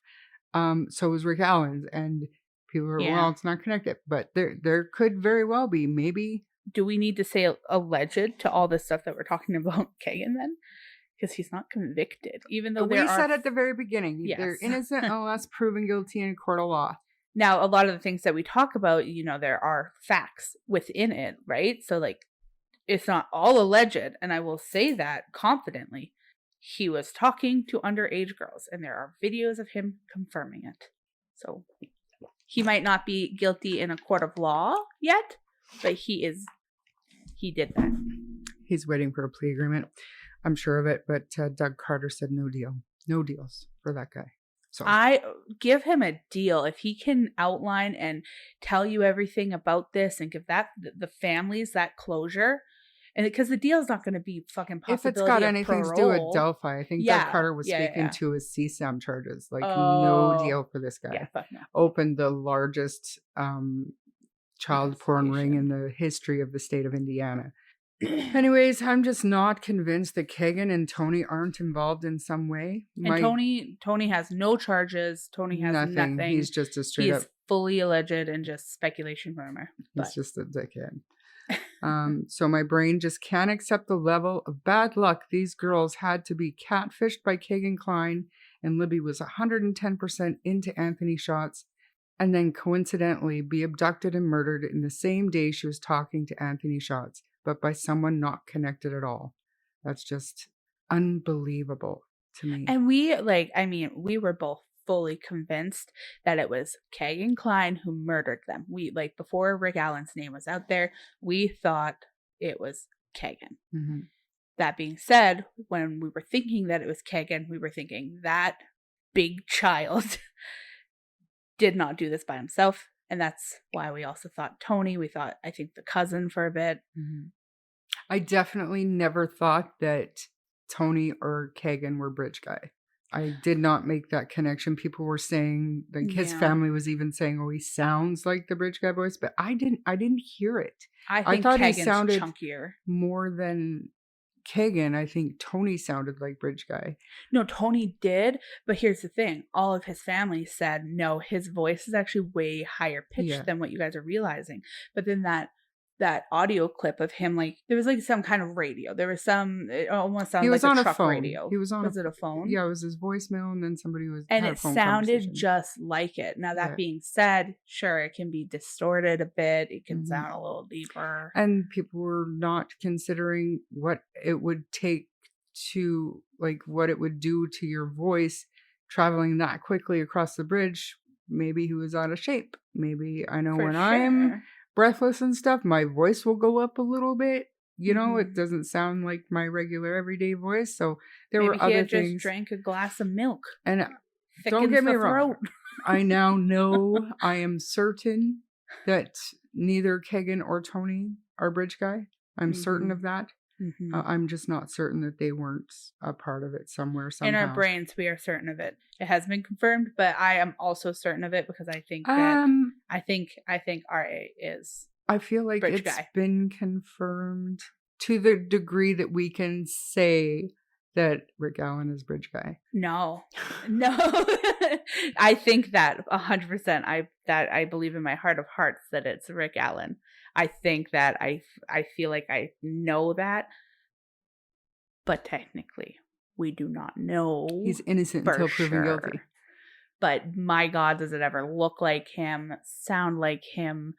so was Rick Allen's, and people are, well, it's not connected, but there could very well be. Maybe. Do we need to say alleged to all this stuff that we're talking about Kegan then? Because he's not convicted, even though we said at the very beginning, they're innocent unless proven guilty in a court of law. Now, a lot of the things that we talk about, there are facts within it, right? So, like, it's not all alleged, and I will say that confidently. He was talking to underage girls, and there are videos of him confirming it. So he might not be guilty in a court of law yet, but he did that. He's waiting for a plea agreement. I'm sure of it, but Doug Carter said no deal. No deals for that guy. So I give him a deal if he can outline and tell you everything about this and give the families that closure. And because the deal is not going to be fucking possibility. If it's got anything to do with Delphi, I think Doug Carter was speaking to his CSAM charges. Like, no deal for this guy. Yeah, fuck no. Opened the largest child porn ring in the history of the state of Indiana. Anyways, I'm just not convinced that Kegan and Tony aren't involved in some way. And Tony has no charges. Tony has nothing. He's just a straight up fully alleged and just speculation rumor. He's just a dickhead. So my brain just can't accept the level of bad luck these girls had to be catfished by Kegan Kline, and Libby was 110% into Anthony shots, and then coincidentally be abducted and murdered in the same day she was talking to Anthony shots, but by someone not connected at all. That's just unbelievable to me. And we were both fully convinced that it was Kegan Kline who murdered them. We, before Rick Allen's name was out there, we thought it was Kegan. Mm-hmm. That being said, when we were thinking that it was Kegan, we were thinking that big child did not do this by himself. And that's why we also thought Tony. We thought, I think, the cousin for a bit. Mm-hmm. I definitely never thought that Tony or Kegan were Bridge Guy. I did not make that connection. People were saying, like, his family was even saying, oh, he sounds like the Bridge Guy voice, but I didn't hear it. I thought Kegan's he sounded chunkier. More than Kegan. I think Tony sounded like Bridge Guy. No, Tony did, but here's the thing. All of his family said, no, his voice is actually way higher pitched than what you guys are realizing. But then that audio clip of him, there was some kind of radio. There was it almost sounded like a truck radio. He was on it a phone? Yeah, it was his voicemail, and then somebody was. And it sounded just like it. Now, that being said, sure, it can be distorted a bit. It can sound a little deeper. And people were not considering what it would take to, what it would do to your voice traveling that quickly across the bridge. Maybe he was out of shape. Maybe, I know when I'm breathless and stuff, my voice will go up a little bit. It doesn't sound like my regular everyday voice. So there were other things. Just drank a glass of milk. And don't get me wrong. I now know, I am certain that neither Kegan or Tony are Bridge Guy. I'm certain of that. Mm-hmm. I'm just not certain that they weren't a part of it somewhere, somehow. In our brains, we are certain of it. It has been confirmed, but I am also certain of it because I think that I think RA is. I feel like it's been confirmed to the degree that we can say that Rick Allen is Bridge Guy. No. I think that 100%. I believe in my heart of hearts that it's Rick Allen. I think that I feel like I know that, but technically we do not know. He's innocent until proven guilty. But my God, does it ever look like him, sound like him,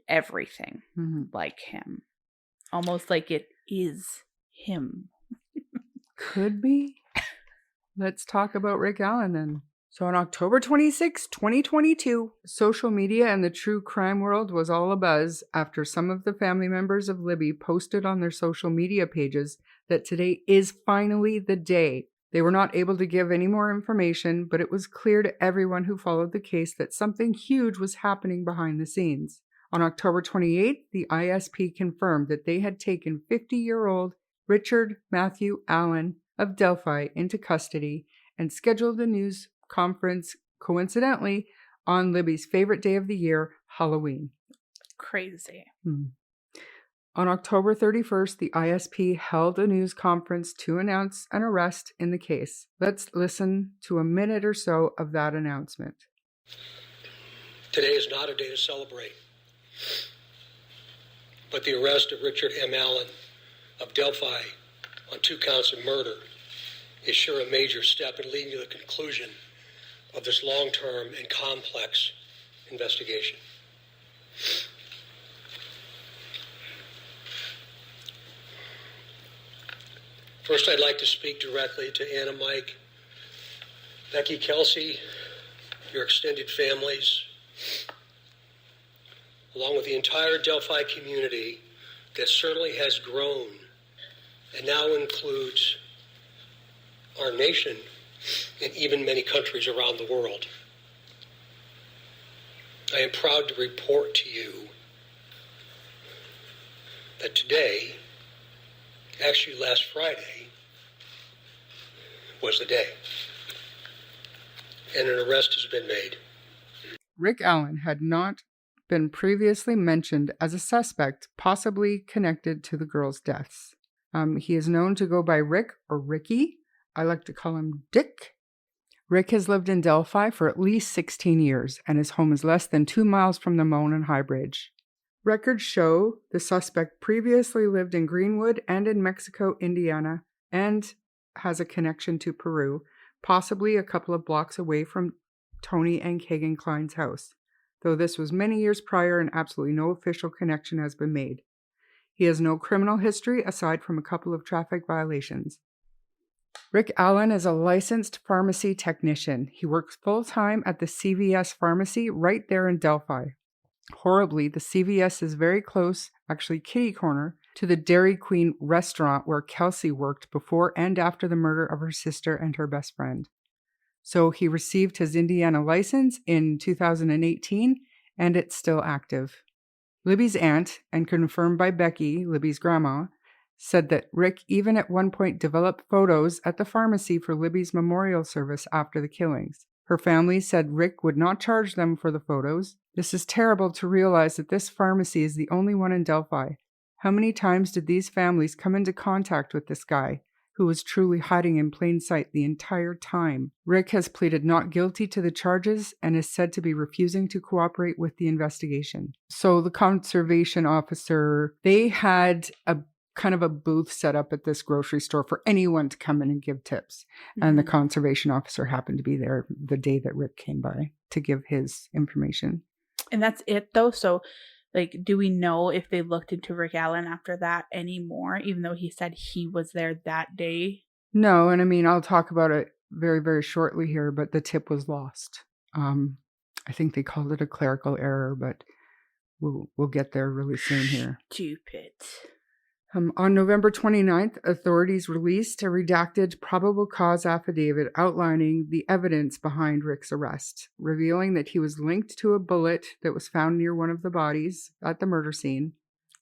everything like him. Almost like it is him. Could be. Let's talk about Rick Allen then. So on October 26, 2022, social media and the true crime world was all abuzz after some of the family members of Libby posted on their social media pages that today is finally the day They were not able to give any more information, but it was clear to everyone who followed the case that something huge was happening behind the scenes. On October 28th, the ISP confirmed that they had taken 50-year-old Richard Matthew Allen of Delphi into custody and scheduled a news conference, coincidentally, on Libby's favorite day of the year, Halloween. Crazy. On October 31st, the ISP held a news conference to announce an arrest in the case. Let's listen to a minute or so of that announcement. Today is not a day to celebrate, but the arrest of Richard M. Allen of Delphi on 2 counts of murder is sure a major step in leading to the conclusion of this long-term and complex investigation. First, I'd like to speak directly to Anna, Mike, Becky, Kelsey, your extended families, along with the entire Delphi community that certainly has grown and now includes our nation and even many countries around the world. I am proud to report to you that today, actually last Friday, was the day, and an arrest has been made. Rick Allen had not been previously mentioned as a suspect possibly connected to the girls' deaths. He is known to go by Rick or Ricky. I like to call him Dick. Rick has lived in Delphi for at least 16 years, and his home is less than 2 miles from the Moan and High Bridge. Records show the suspect previously lived in Greenwood and in Mexico, Indiana, and has a connection to Peru, possibly a couple of blocks away from Tony and Kagan Klein's house, though this was many years prior and absolutely no official connection has been made. He has no criminal history aside from a couple of traffic violations. Rick Allen is a licensed pharmacy technician. He works full-time at the CVS pharmacy right there in Delphi. Horribly, the CVS is very close, actually kitty corner, to the Dairy Queen restaurant where Kelsey worked before and after the murder of her sister and her best friend. So he received his Indiana license in 2018, and it's still active. Libby's aunt, and confirmed by Becky, Libby's grandma, said that Rick even at one point developed photos at the pharmacy for Libby's memorial service after the killings. Her family said Rick would not charge them for the photos. This is terrible to realize that this pharmacy is the only one in Delphi. How many times did these families come into contact with this guy, who was truly hiding in plain sight the entire time? Rick has pleaded not guilty to the charges and is said to be refusing to cooperate with the investigation. So the conservation officer, they had a kind of a booth set up at this grocery store for anyone to come in and give tips. Mm-hmm. And the conservation officer happened to be there the day that Rick came by to give his information. And that's it though. So do we know if they looked into Rick Allen after that anymore, even though he said he was there that day? No. And I mean, I'll talk about it very, very shortly here, but the tip was lost. I think they called it a clerical error, but we'll get there really soon here. Stupid. On November 29th, authorities released a redacted probable cause affidavit outlining the evidence behind Rick's arrest, revealing that he was linked to a bullet that was found near one of the bodies at the murder scene,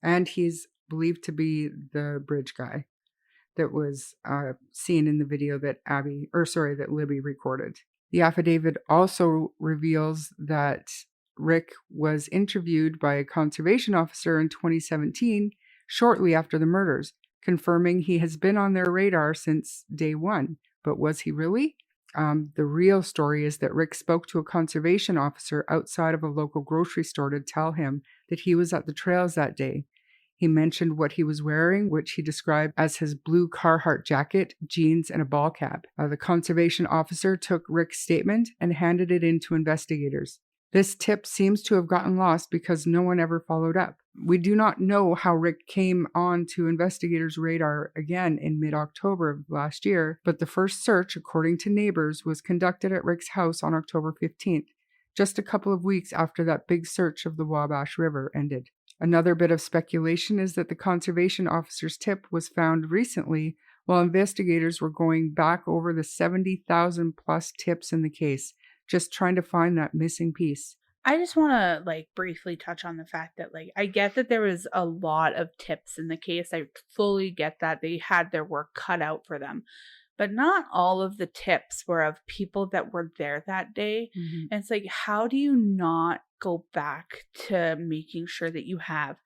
and he's believed to be the bridge guy that was seen in the video that Libby recorded. The affidavit also reveals that Rick was interviewed by a conservation officer in 2017, shortly after the murders, confirming he has been on their radar since day one. But was he really? The real story is that Rick spoke to a conservation officer outside of a local grocery store to tell him that he was at the trails that day. He mentioned what he was wearing, which he described as his blue Carhartt jacket, jeans, and a ball cap. The conservation officer took Rick's statement and handed it in to investigators. This tip seems to have gotten lost because no one ever followed up. We do not know how Rick came on to investigators' radar again in mid-October of last year, but the first search, according to neighbors, was conducted at Rick's house on October 15th, just a couple of weeks after that big search of the Wabash River ended. Another bit of speculation is that the conservation officer's tip was found recently while investigators were going back over the 70,000 plus tips in the case, just trying to find that missing piece. I just want to like briefly touch on the fact that like I get that there was a lot of tips in the case. I fully get that they had their work cut out for them. But not all of the tips were of people that were there that day. Mm-hmm. And it's like, how do you not go back to making sure that you have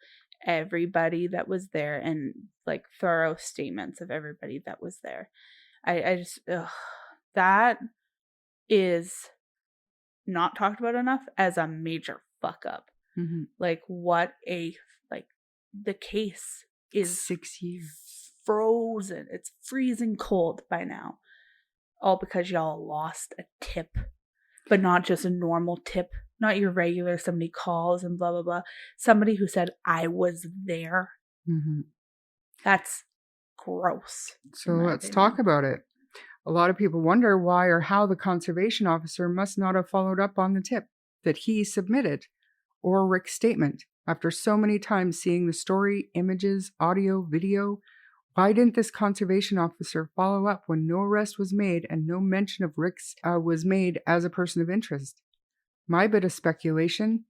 everybody that was there and like thorough statements of everybody that was there? I just, that is not talked about enough as a major fuck up. Mm-hmm. Like the case is 6 years. Frozen. It's freezing cold by now. All because y'all lost a tip. But not just a normal tip. Not your regular somebody calls and blah, blah, blah. Somebody who said, I was there. Mm-hmm. That's gross. So let's talk about it. A lot of people wonder why or how the conservation officer must not have followed up on the tip that he submitted or Rick's statement. After so many times seeing the story, images, audio, video, why didn't this conservation officer follow up when no arrest was made and no mention of Rick's was made as a person of interest? My bit of speculation,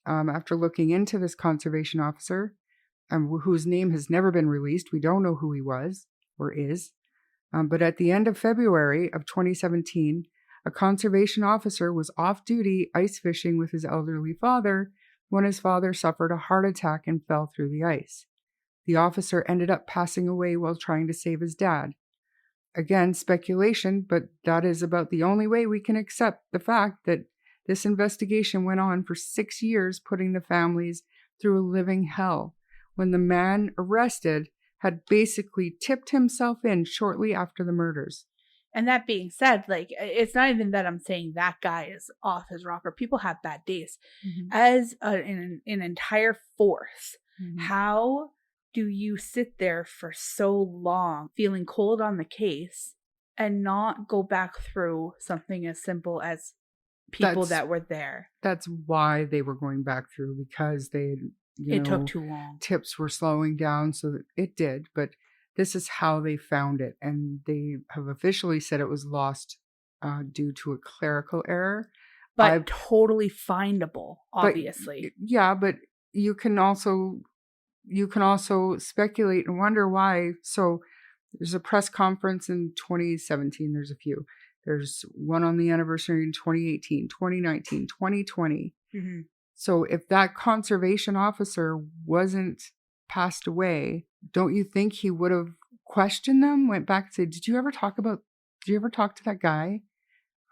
after looking into this conservation officer, whose name has never been released, we don't know who he was or is, but at the end of February of 2017, a conservation officer was off duty ice fishing with his elderly father when his father suffered a heart attack and fell through the ice. The officer ended up passing away while trying to save his dad. Again, speculation, but that is about the only way we can accept the fact that this investigation went on for 6 years, putting the families through a living hell, when the man arrested had basically tipped himself in shortly after the murders. And that being said, like, it's not even that I'm saying that guy is off his rocker. People have bad days. Mm-hmm. As an entire force, Mm-hmm. how do you sit there for so long feeling cold on the case and not go back through something as simple as people that were there? That's why they were going back through, because it took too long. Tips were slowing down, so that it did, but this is how they found it, and they have officially said it was lost due to a clerical error. But totally findable, obviously. But you can also speculate and wonder why. So there's a press conference in 2017. There's a few. There's one on the anniversary in 2018, 2019, 2020. Mm-hmm. So if that conservation officer wasn't passed away, don't you think he would have questioned them, went back and said, did you ever talk to that guy?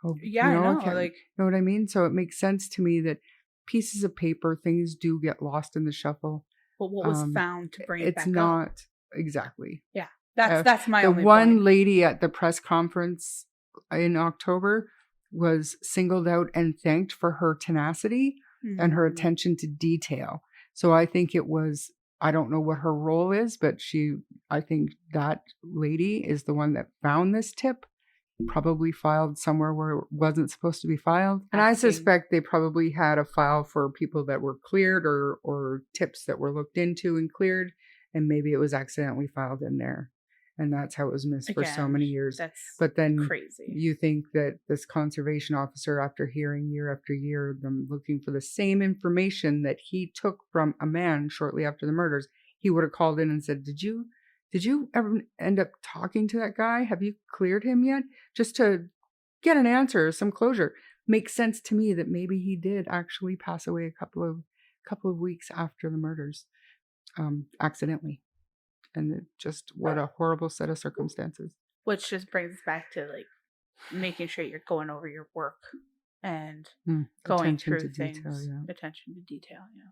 Oh, yeah, I know. Like, you know what I mean? So it makes sense to me that pieces of paper, things do get lost in the shuffle. But what was found to bring it back up? It's not exactly. Yeah, that's my only point. The one point. lady at the press conference in October was singled out and thanked for her tenacity and her attention to detail. So I think it was, I don't know what her role is, but I think that lady is the one that found this tip, probably filed somewhere where it wasn't supposed to be filed. And I suspect they probably had a file for people that were cleared or tips that were looked into and cleared, and maybe it was accidentally filed in there. And that's how it was missed for so many years. But then crazy. You think that this conservation officer, after hearing year after year them looking for the same information that he took from a man shortly after the murders, he would have called in and said, Did you ever end up talking to that guy? Have you cleared him yet? Just to get an answer, some closure. Makes sense to me that maybe he did actually pass away a couple of weeks after the murders, accidentally. And just what a horrible set of circumstances. Which just brings us back to like making sure you're going over your work and going through things. Attention to detail, yeah.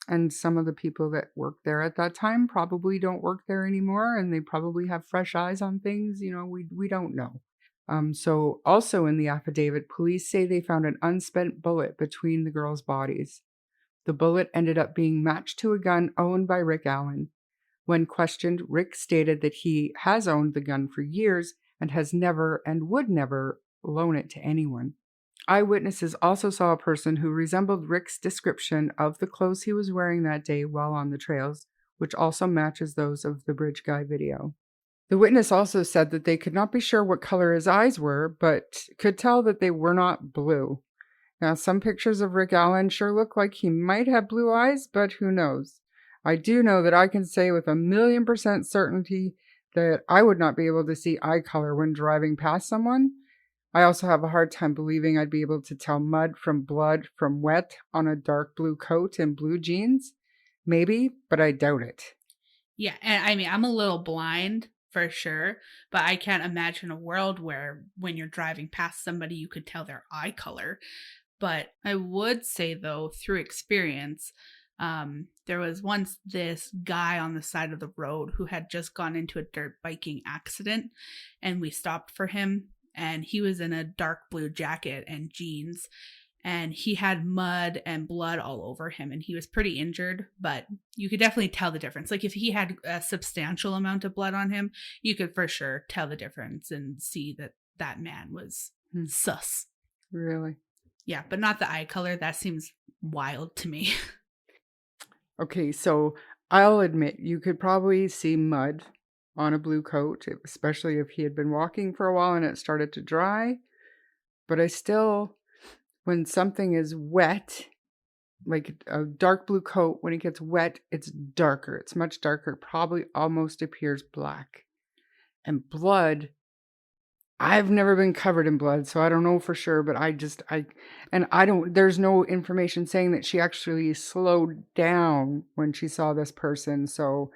And some of the people that worked there at that time probably don't work there anymore, and they probably have fresh eyes on things. We don't know. So also in the affidavit, police say they found an unspent bullet between the girls' bodies. The bullet ended up being matched to a gun owned by Rick Allen. When questioned, Rick stated that he has owned the gun for years and has never and would never loan it to anyone. Eyewitnesses also saw a person who resembled Rick's description of the clothes he was wearing that day while on the trails, which also matches those of the Bridge Guy video. The witness also said that they could not be sure what color his eyes were, but could tell that they were not blue. Now, some pictures of Rick Allen sure look like he might have blue eyes, but who knows? I do know that I can say with 1,000,000% certainty that I would not be able to see eye color when driving past someone. I also have a hard time believing I'd be able to tell mud from blood from wet on a dark blue coat and blue jeans. Maybe, but I doubt it. Yeah, and I mean, I'm a little blind for sure, but I can't imagine a world where when you're driving past somebody, you could tell their eye color. But I would say, though, through experience, there was once this guy on the side of the road who had just gone into a dirt biking accident, and we stopped for him, and he was in a dark blue jacket and jeans, and he had mud and blood all over him, and he was pretty injured, but you could definitely tell the difference. Like if he had a substantial amount of blood on him, you could for sure tell the difference and see that that man was sus. Really? Yeah, but not the eye color. That seems wild to me. Okay, so I'll admit you could probably see mud on a blue coat, especially if he had been walking for a while and it started to dry. But I still, when something is wet, like a dark blue coat, when it gets wet, it's darker. It's much darker. It probably almost appears black. And blood, I've never been covered in blood, so I don't know for sure, but there's no information saying that she actually slowed down when she saw this person, so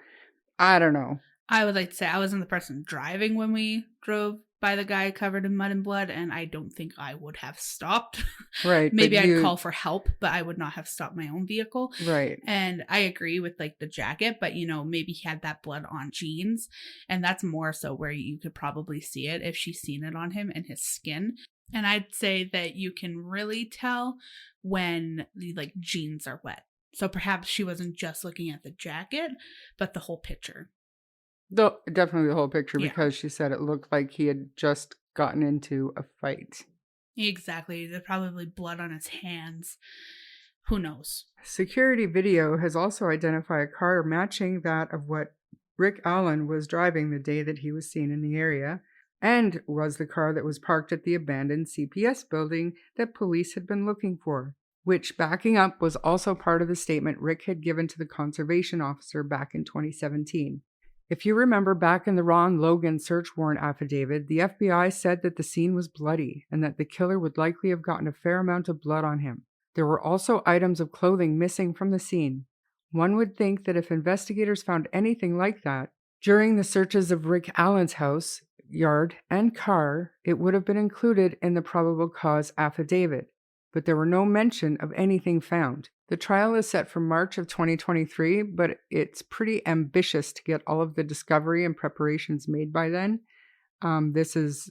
I don't know. I would like to say I wasn't the person driving when we drove by the guy covered in mud and blood, and I don't think I would have stopped. Right. Maybe I'd call for help, but I would not have stopped my own vehicle. Right. And I agree with like the jacket, but maybe he had that blood on jeans, and that's more so where you could probably see it if she's seen it on him and his skin. And I'd say that you can really tell when the like jeans are wet. So perhaps she wasn't just looking at the jacket, but the whole picture. Definitely the whole picture, Yeah. Because she said it looked like he had just gotten into a fight. Exactly. There's probably blood on his hands. Who knows? Security video has also identified a car matching that of what Rick Allen was driving the day that he was seen in the area, and was the car that was parked at the abandoned CPS building that police had been looking for, which, backing up, was also part of the statement Rick had given to the conservation officer back in 2017. If you remember back in the Ron Logan search warrant affidavit, the FBI said that the scene was bloody and that the killer would likely have gotten a fair amount of blood on him. There were also items of clothing missing from the scene. One would think that if investigators found anything like that during the searches of Rick Allen's house, yard, and car, it would have been included in the probable cause affidavit, but there were no mention of anything found. The trial is set for March of 2023, but it's pretty ambitious to get all of the discovery and preparations made by then. This is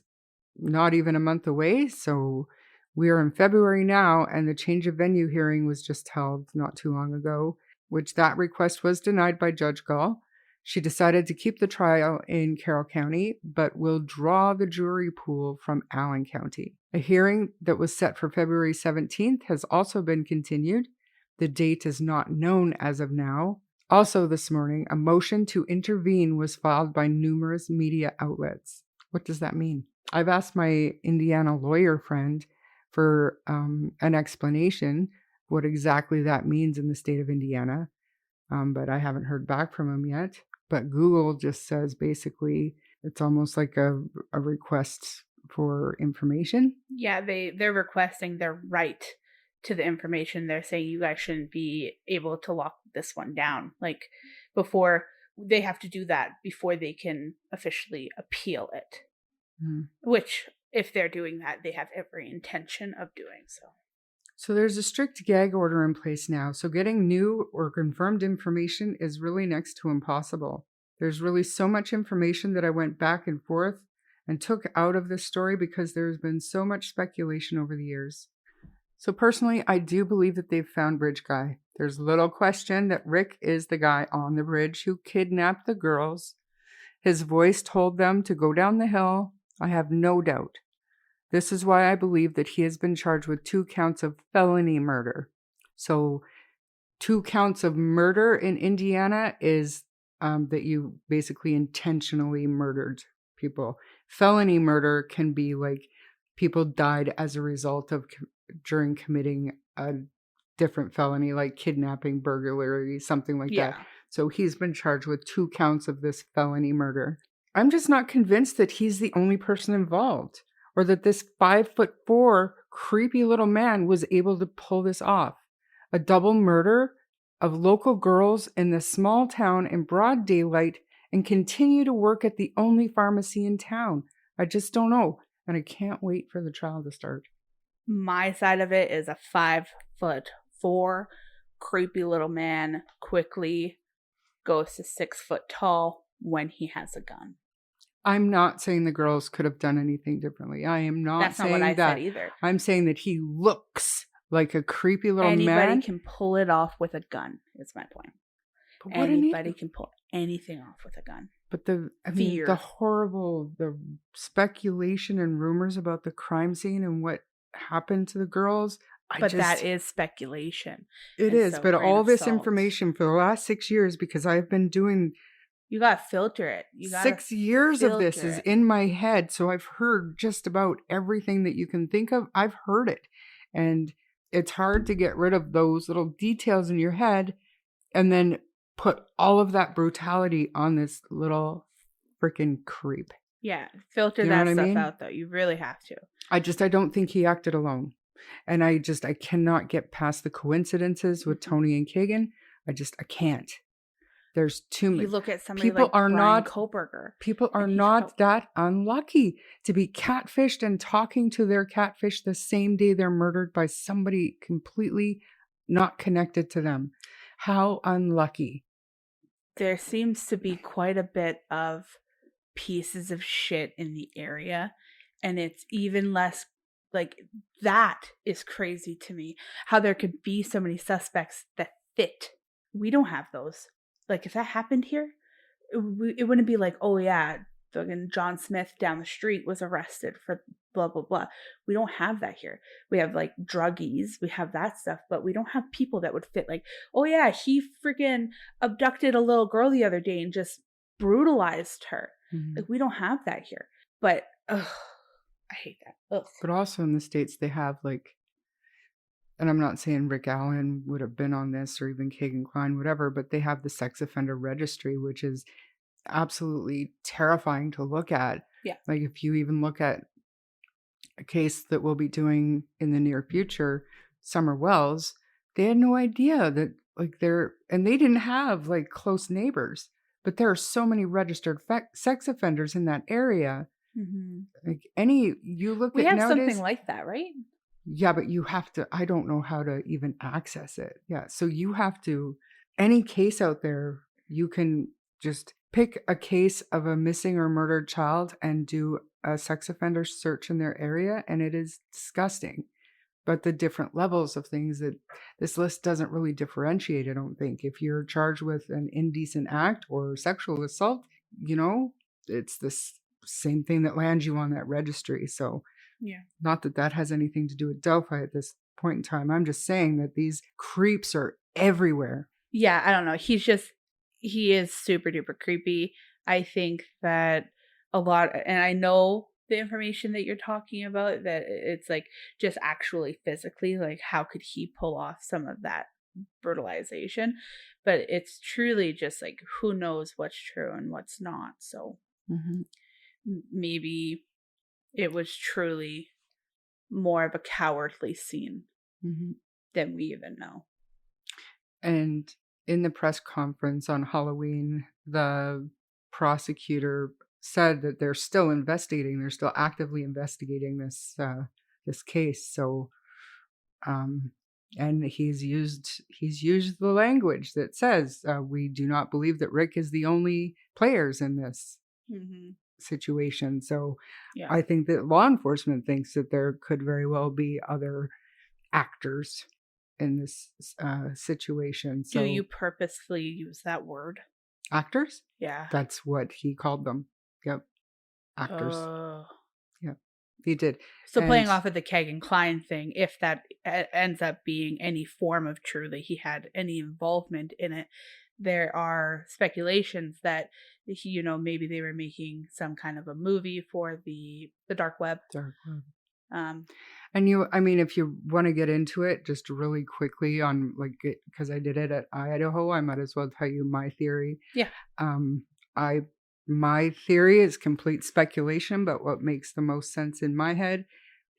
not even a month away, so we are in February now, and the change of venue hearing was just held not too long ago, which that request was denied by Judge Gall. She decided to keep the trial in Carroll County, but will draw the jury pool from Allen County. A hearing that was set for February 17th has also been continued. The date is not known as of now. Also this morning, a motion to intervene was filed by numerous media outlets. What does that mean? I've asked my Indiana lawyer friend for an explanation what exactly that means in the state of Indiana, but I haven't heard back from him yet. But Google just says basically it's almost like a request for information. Yeah, they're requesting their right to the information. They're saying you guys shouldn't be able to lock this one down. Like before, they have to do that before they can officially appeal it. Mm-hmm. Which, if they're doing that, they have every intention of doing so. So there's a strict gag order in place now, so getting new or confirmed information is really next to impossible. There's really so much information that I went back and forth and took out of this story because there's been so much speculation over the years. So personally, I do believe that they've found Bridge Guy. There's little question that Rick is the guy on the bridge who kidnapped the girls. His voice told them to go down the hill. I have no doubt. This is why I believe that he has been charged with 2 counts of felony murder. So 2 counts of murder in Indiana is that you basically intentionally murdered people. Felony murder can be like people died as a result of during committing a different felony, like kidnapping, burglary, something like that. So he's been charged with 2 counts of this felony murder. I'm just not convinced that he's the only person involved, or that this 5'4" creepy little man was able to pull this off. A double murder of local girls in this small town in broad daylight and continue to work at the only pharmacy in town. I just don't know. And I can't wait for the trial to start. My side of it is a 5'4" creepy little man quickly goes to 6 foot tall when he has a gun. I'm not saying the girls could have done anything differently. I am not That's saying not what I that said either. I'm saying that he looks like a creepy little man. Anybody can pull it off with a gun, is my point. Anybody can pull anything off with a gun. But the speculation and rumors about the crime scene and what happened to the girls. That is speculation. It is, but all this information for the last 6 years, because I've been doing... You got to filter it. 6 years of this is in my head, so I've heard just about everything that you can think of. I've heard it. And it's hard to get rid of those little details in your head and then put all of that brutality on this little freaking creep. Yeah, filter that stuff out, though. You really have to. I don't think he acted alone. And I cannot get past the coincidences with Tony and Kagan. I can't. There's too many. You look at somebody like Brian Kohlberger. People are not that unlucky to be catfished and talking to their catfish the same day they're murdered by somebody completely not connected to them. How unlucky. There seems to be quite a bit of pieces of shit in the area, and it's even less like that is crazy to me. How there could be so many suspects that fit. We don't have those. Like, if that happened here, it wouldn't be like, oh yeah, fucking John Smith down the street was arrested for blah, blah, blah. We don't have that here. We have like druggies, we have that stuff, but we don't have people that would fit like, oh yeah, he freaking abducted a little girl the other day and just brutalized her. Mm-hmm. Like, we don't have that here. But, I hate that. Ugh. But also in the States, they have like, and I'm not saying Rick Allen would have been on this or even Kagan Klein, whatever, but they have the sex offender registry, which is absolutely terrifying to look at. Yeah. Like, if you even look at a case that we'll be doing in the near future, Summer Wells, they had no idea that like and they didn't have like close neighbors, but there are so many registered sex offenders in that area. Mm-hmm. Like you look we at have nowadays, something like that, right? Yeah, but you have to, I don't know how to even access it. Yeah. So you have to, any case out there, you can just pick a case of a missing or murdered child and do a sex offender search in their area. And it is disgusting. But the different levels of things that this list doesn't really differentiate, I don't think. If you're charged with an indecent act or sexual assault, it's the same thing that lands you on that registry. So, yeah, not that has anything to do with Delphi at this point in time. I'm just saying that these creeps are everywhere. Yeah, I don't know. He is super duper creepy. I think that a lot, and I know the information that you're talking about, that it's like just actually physically, like how could he pull off some of that brutalization? But it's truly just like, who knows what's true and what's not. So maybe it was truly more of a cowardly scene than we even know. And in the press conference on Halloween, the prosecutor said that they're still investigating. They're still actively investigating this case. So, and he's used the language that says we do not believe that Rick is the only players in this situation. So, yeah. I think that law enforcement thinks that there could very well be other actors in this situation. So, do you purposefully use that word? Actors? Yeah. That's what he called them. Yep. Actors. Yep. He did. So playing off of the Kagan Klein thing, if that ends up being any form of true that he had any involvement in it, there are speculations that maybe they were making some kind of a movie for the dark web. Dark web. Um, And if you want to get into it, just really quickly on because I did it at Idaho, I might as well tell you my theory. Yeah. My theory is complete speculation, but what makes the most sense in my head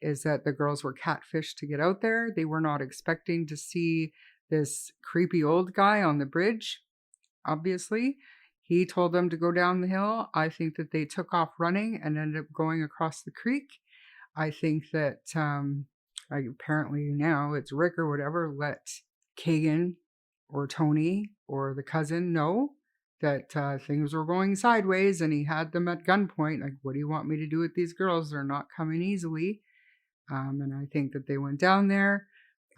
is that the girls were catfished to get out there. They were not expecting to see this creepy old guy on the bridge. Obviously, he told them to go down the hill. I think that they took off running and ended up going across the creek. I think that apparently now it's Rick or whatever let Kagan or Tony or the cousin know that things were going sideways, and he had them at gunpoint. Like, what do you want me to do with these girls? They're not coming easily. And I think that they went down there.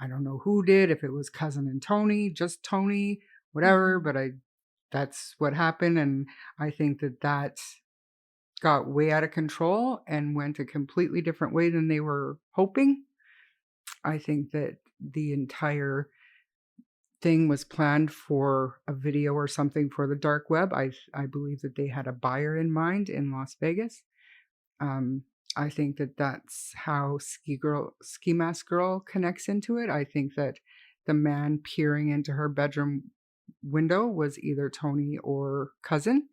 I don't know who did, if it was cousin and Tony, just Tony, whatever, but that's what happened. And I think that got way out of control and went a completely different way than they were hoping. I think that the entire thing was planned for a video or something for the dark web. I believe that they had a buyer in mind in Las Vegas. I think that that's how Ski Mask Girl connects into it. I think that the man peering into her bedroom window was either Tony or cousin.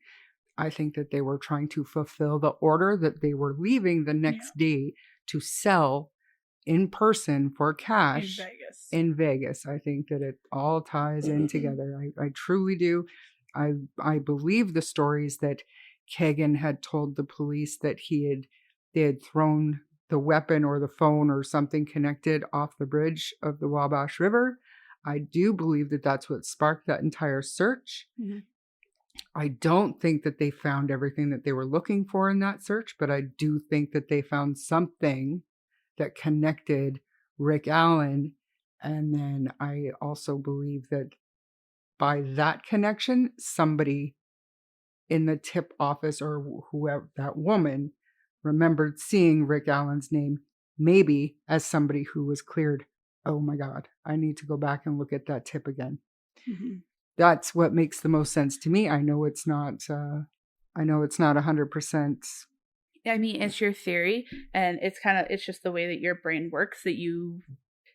I think that they were trying to fulfill the order that they were leaving the next day to sell in person for cash in Vegas. I think that it all ties in together. I truly do. I believe the stories that Kagan had told the police that they had thrown the weapon or the phone or something connected off the bridge of the Wabash River. I do believe that that's what sparked that entire search. Mm-hmm. I don't think that they found everything that they were looking for in that search, but I do think that they found something that connected Rick Allen. And then I also believe that by that connection, somebody in the tip office or whoever, that woman, remembered seeing Rick Allen's name, maybe as somebody who was cleared. Oh my God, I need to go back and look at that tip again. Mm-hmm. That's what makes the most sense to me. I know it's not 100%. I mean, it's your theory, and it's just the way that your brain works, that you,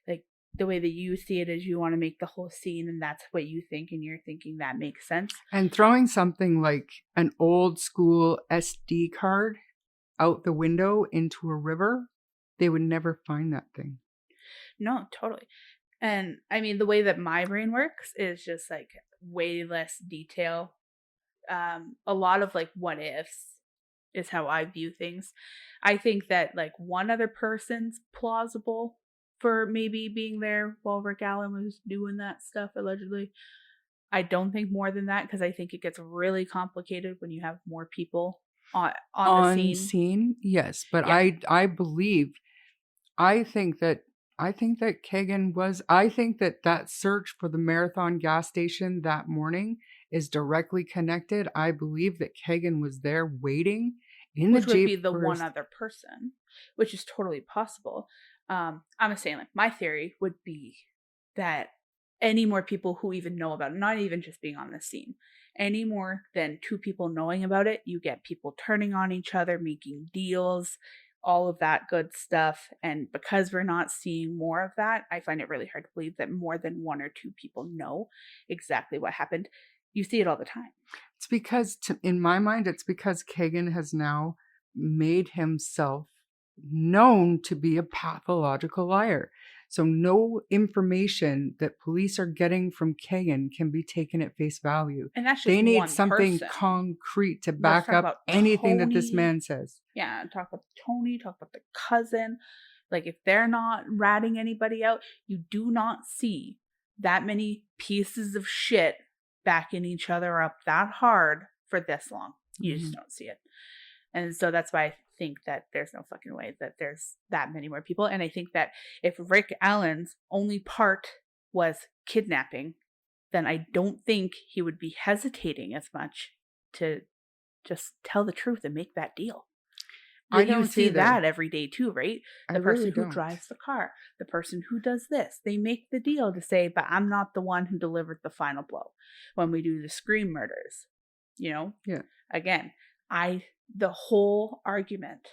like, the way that you see it is you want to make the whole scene, and that's what you think, and you're thinking that makes sense. And throwing something like an old school SD card out the window into a river, they would never find that thing. No, totally. And I mean, the way that my brain works is just like way less detail. A lot of like what ifs is how I view things. I think that like one other person's plausible for maybe being there while Rick Allen was doing that stuff allegedly. I don't think more than that, because I think it gets really complicated when you have more people on the scene. Yes, but yeah. I think that Kagan was. I think that search for the Marathon gas station that morning is directly connected. I believe that Kagan was there waiting in the Jeep. Which would be the one other person, which is totally possible. I'm saying, like, my theory would be that any more people who even know about it, not even just being on the scene, any more than two people knowing about it, you get people turning on each other, making deals, all of that good stuff. And because we're not seeing more of that, I find it really hard to believe that more than one or two people know exactly what happened. You see it all the time. It's because, in my mind, it's because Kagan has now made himself known to be a pathological liar. So no information that police are getting from Kagan can be taken at face value. And that's just they need one something person. Concrete to back up anything Tony, that this man says. Yeah, talk about Tony, talk about the cousin. Like, if they're not ratting anybody out, you do not see that many pieces of shit backing each other up that hard for this long. You just don't see it. And so that's why I think that there's no fucking way that there's that many more people. And I think that if Rick Allen's only part was kidnapping, then I don't think he would be hesitating as much to just tell the truth and make that deal. I You don't see either. that every day too, right? I The person really who don't. drives the car, the person who does this, they make the deal to say, but I'm not the one who delivered the final blow. When we do the scream murders, you know? Yeah. Again, the whole argument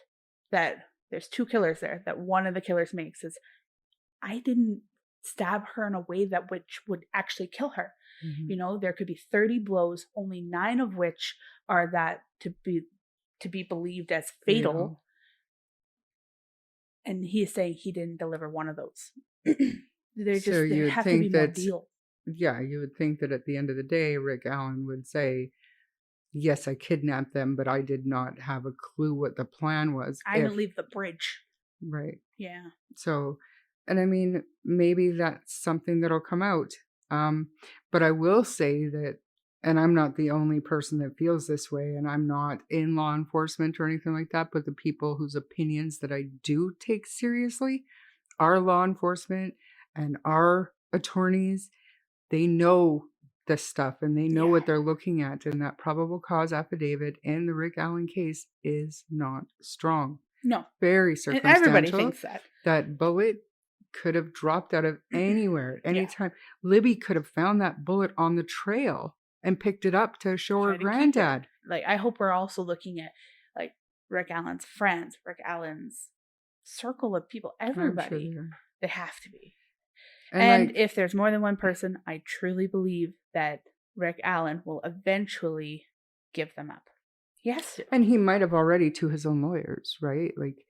that there's two killers there, that one of the killers makes is, I didn't stab her in a way that which would actually kill her. Mhm. You know, there could be 30 blows, only 9 of which are that to be believed as fatal. And he is saying he didn't deliver one of those. There have to be more deal. Yeah, you would think that at the end of the day, Rick Allen would say, yes, I kidnapped them, but I did not have a clue what the plan was. I didn't leave the bridge. Right. Yeah. So, and I mean, maybe that's something that'll come out. But I will say that, and I'm not the only person that feels this way, and I'm not in law enforcement or anything like that, but the people whose opinions that I do take seriously are law enforcement and our attorneys. They know this stuff and they know what they're looking at, and that probable cause affidavit in the Rick Allen case is not strong. No. Very circumstantial. And everybody thinks that. That bullet could have dropped out of anywhere at any time. Libby could have found that bullet on the trail and picked it up to show her granddad. Like, I hope we're also looking at like Rick Allen's friends, Rick Allen's circle of people, everybody. Sure they have to be. And like, if there's more than one person, I truly believe that Rick Allen will eventually give them up. Yes. And he might have already to his own lawyers, right? Like,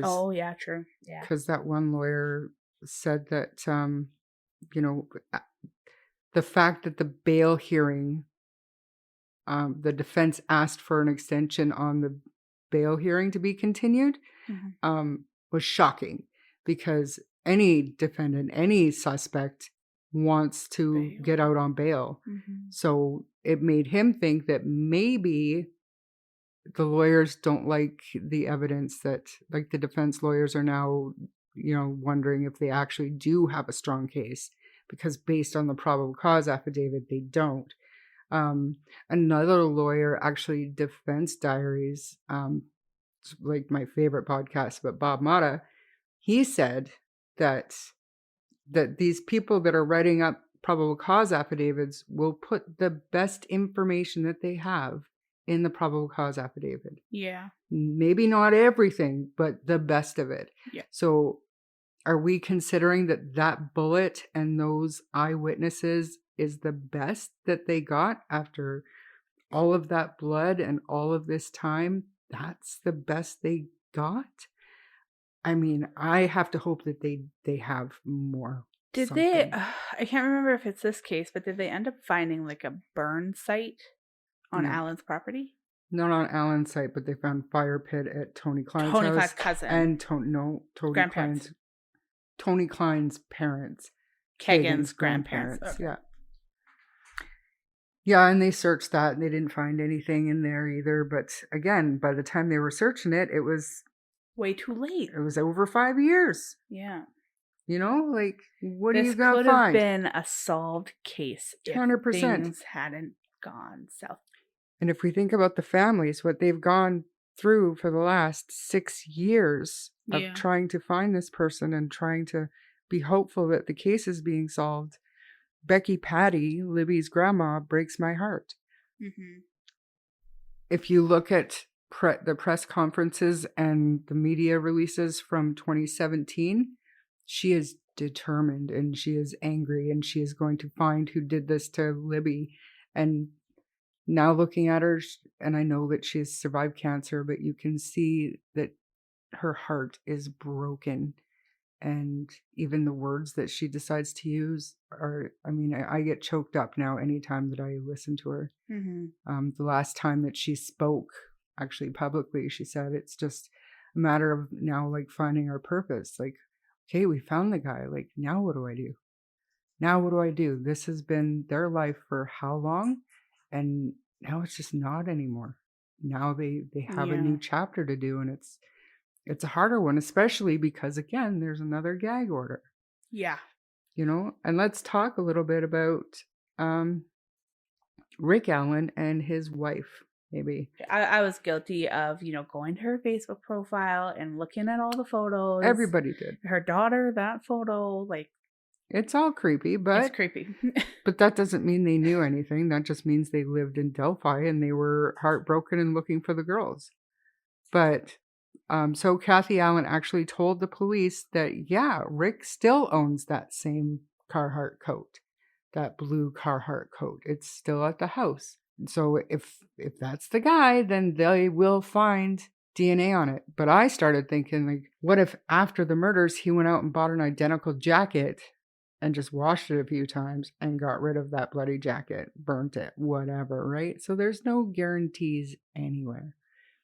oh, yeah, true. Yeah. Because that one lawyer said that, you know, the fact that the bail hearing, the defense asked for an extension on the bail hearing to be continued, was shocking, because any defendant, any suspect wants to get out on bail. So it made him think that maybe the lawyers don't like the evidence, that like the defense lawyers are now, you know, wondering if they actually do have a strong case, because based on the probable cause affidavit, they don't. Another lawyer, actually, Defense Diaries, like my favorite podcast, but Bob Motta, he said that these people that are writing up probable cause affidavits will put the best information that they have in the probable cause affidavit. Yeah. Maybe not everything, but the best of it. Yeah. So are we considering that bullet and those eyewitnesses is the best that they got after all of that blood and all of this time? That's the best they got? I mean, I have to hope that they have more. Did they, I can't remember if it's this case, but did they end up finding like a burn site on Allen's property? Not on Allen's site, but they found fire pit at Tony Klein's Tony house. Klein's cousin. And Tony Klein's parents. Kagan's grandparents. Okay. Yeah. Yeah, and they searched that and they didn't find anything in there either. But again, by the time they were searching it, it was way too late. It was over 5 years. Yeah. You know, like, what are you going to find? This could have been a solved case 100%. If things hadn't gone south. And if we think about the families, what they've gone through for the last 6 years of trying to find this person and trying to be hopeful that the case is being solved, Becky Patty, Libby's grandma, breaks my heart. If you look at the press conferences and the media releases from 2017, she is determined and she is angry and she is going to find who did this to Libby. And now looking at her, and I know that she has survived cancer, but you can see that her heart is broken. And even the words that she decides to use are, I mean, I get choked up now anytime that I listen to her. The last time that she spoke, actually publicly, she said, it's just a matter of now, like, finding our purpose. Like, okay, we found the guy. Like, now what do I do? Now what do I do? This has been their life for how long? And now it's just not anymore. Now they have a new chapter to do, and it's a harder one, especially because, again, there's another gag order. Yeah. You know, and let's talk a little bit about Rick Allen and his wife, maybe. I was guilty of, going to her Facebook profile and looking at all the photos. Everybody did. Her daughter, that photo, it's all creepy, but it's creepy. But that doesn't mean they knew anything. That just means they lived in Delphi and they were heartbroken and looking for the girls. But so Kathy Allen actually told the police that, yeah, Rick still owns that same Carhartt coat, that blue Carhartt coat. It's still at the house. So if that's the guy, then they will find DNA on it. But I started thinking, like, what if after the murders he went out and bought an identical jacket and just washed it a few times and got rid of that bloody jacket, burnt it, whatever, right? So there's no guarantees anywhere.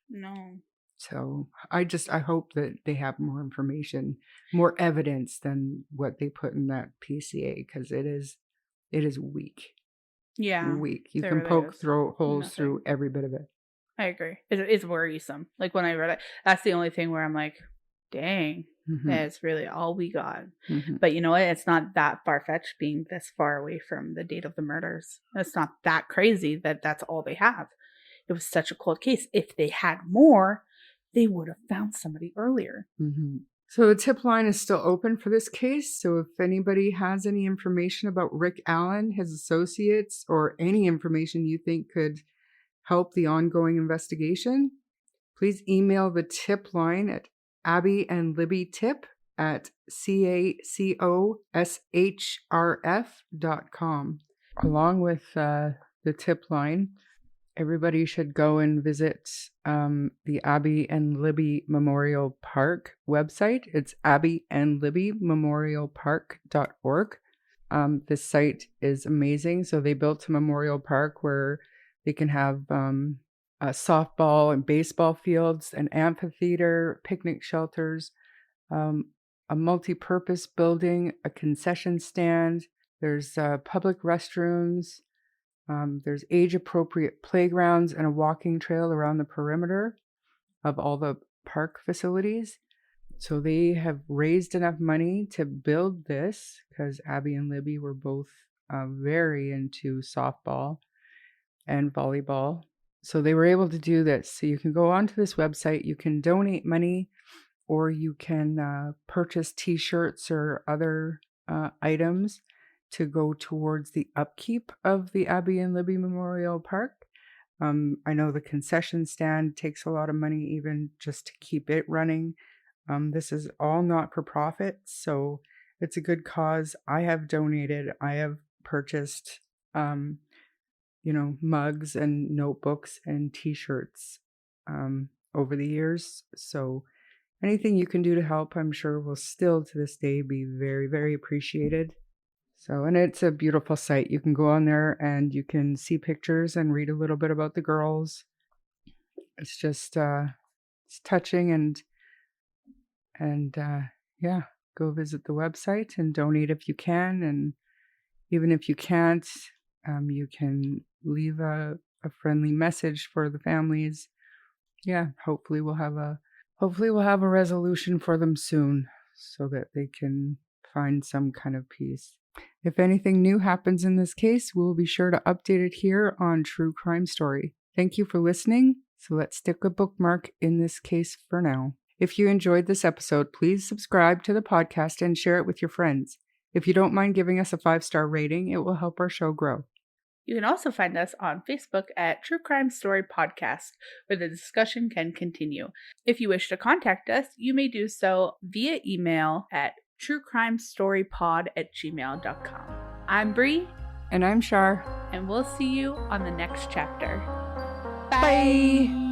No. So I hope that they have more information, more evidence than what they put in that PCA, because it is weak. Yeah. Weak. You can poke holes through every bit of it. I agree. It's worrisome. Like when I read it, that's the only thing where I'm like, dang, that's really all we got. But you know what? It's not that far-fetched being this far away from the date of the murders. It's not that crazy that that's all they have. It was such a cold case. If they had more, they would have found somebody earlier. So the tip line is still open for this case. So if anybody has any information about Rick Allen, his associates, or any information you think could help the ongoing investigation, please email the tip line at abbyandlibbystip@cacoshrf.com. Along with the tip line, everybody should go and visit the Abby and Libby Memorial Park website. It's abbyandlibbymemorialpark.org. This site is amazing. So they built a memorial park where they can have softball and baseball fields, an amphitheater, picnic shelters, a multi-purpose building, a concession stand. There's public restrooms. There's age-appropriate playgrounds and a walking trail around the perimeter of all the park facilities. So they have raised enough money to build this because Abby and Libby were both very into softball and volleyball. So they were able to do this. So you can go onto this website, you can donate money, or you can purchase t-shirts or other items to go towards the upkeep of the Abby and Libby Memorial Park. I know the concession stand takes a lot of money even just to keep it running. This is all not for profit, so it's a good cause. I have donated. I have purchased mugs and notebooks and t-shirts over the years. So anything you can do to help, I'm sure will still to this day be very, very appreciated. So, and it's a beautiful site. You can go on there and you can see pictures and read a little bit about the girls. It's just, it's touching and yeah, go visit the website and donate if you can. And even if you can't, you can leave a friendly message for the families. Yeah, hopefully we'll have a resolution for them soon so that they can find some kind of peace. If anything new happens in this case, we'll be sure to update it here on True Crime Story. Thank you for listening. So let's stick a bookmark in this case for now. If you enjoyed this episode, please subscribe to the podcast and share it with your friends. If you don't mind giving us a 5-star rating, it will help our show grow. You can also find us on Facebook at True Crime Story Podcast, where the discussion can continue. If you wish to contact us, you may do so via email at truecrimestorypod@gmail.com. I'm Bree. And I'm Shar. And we'll see you on the next chapter. Bye.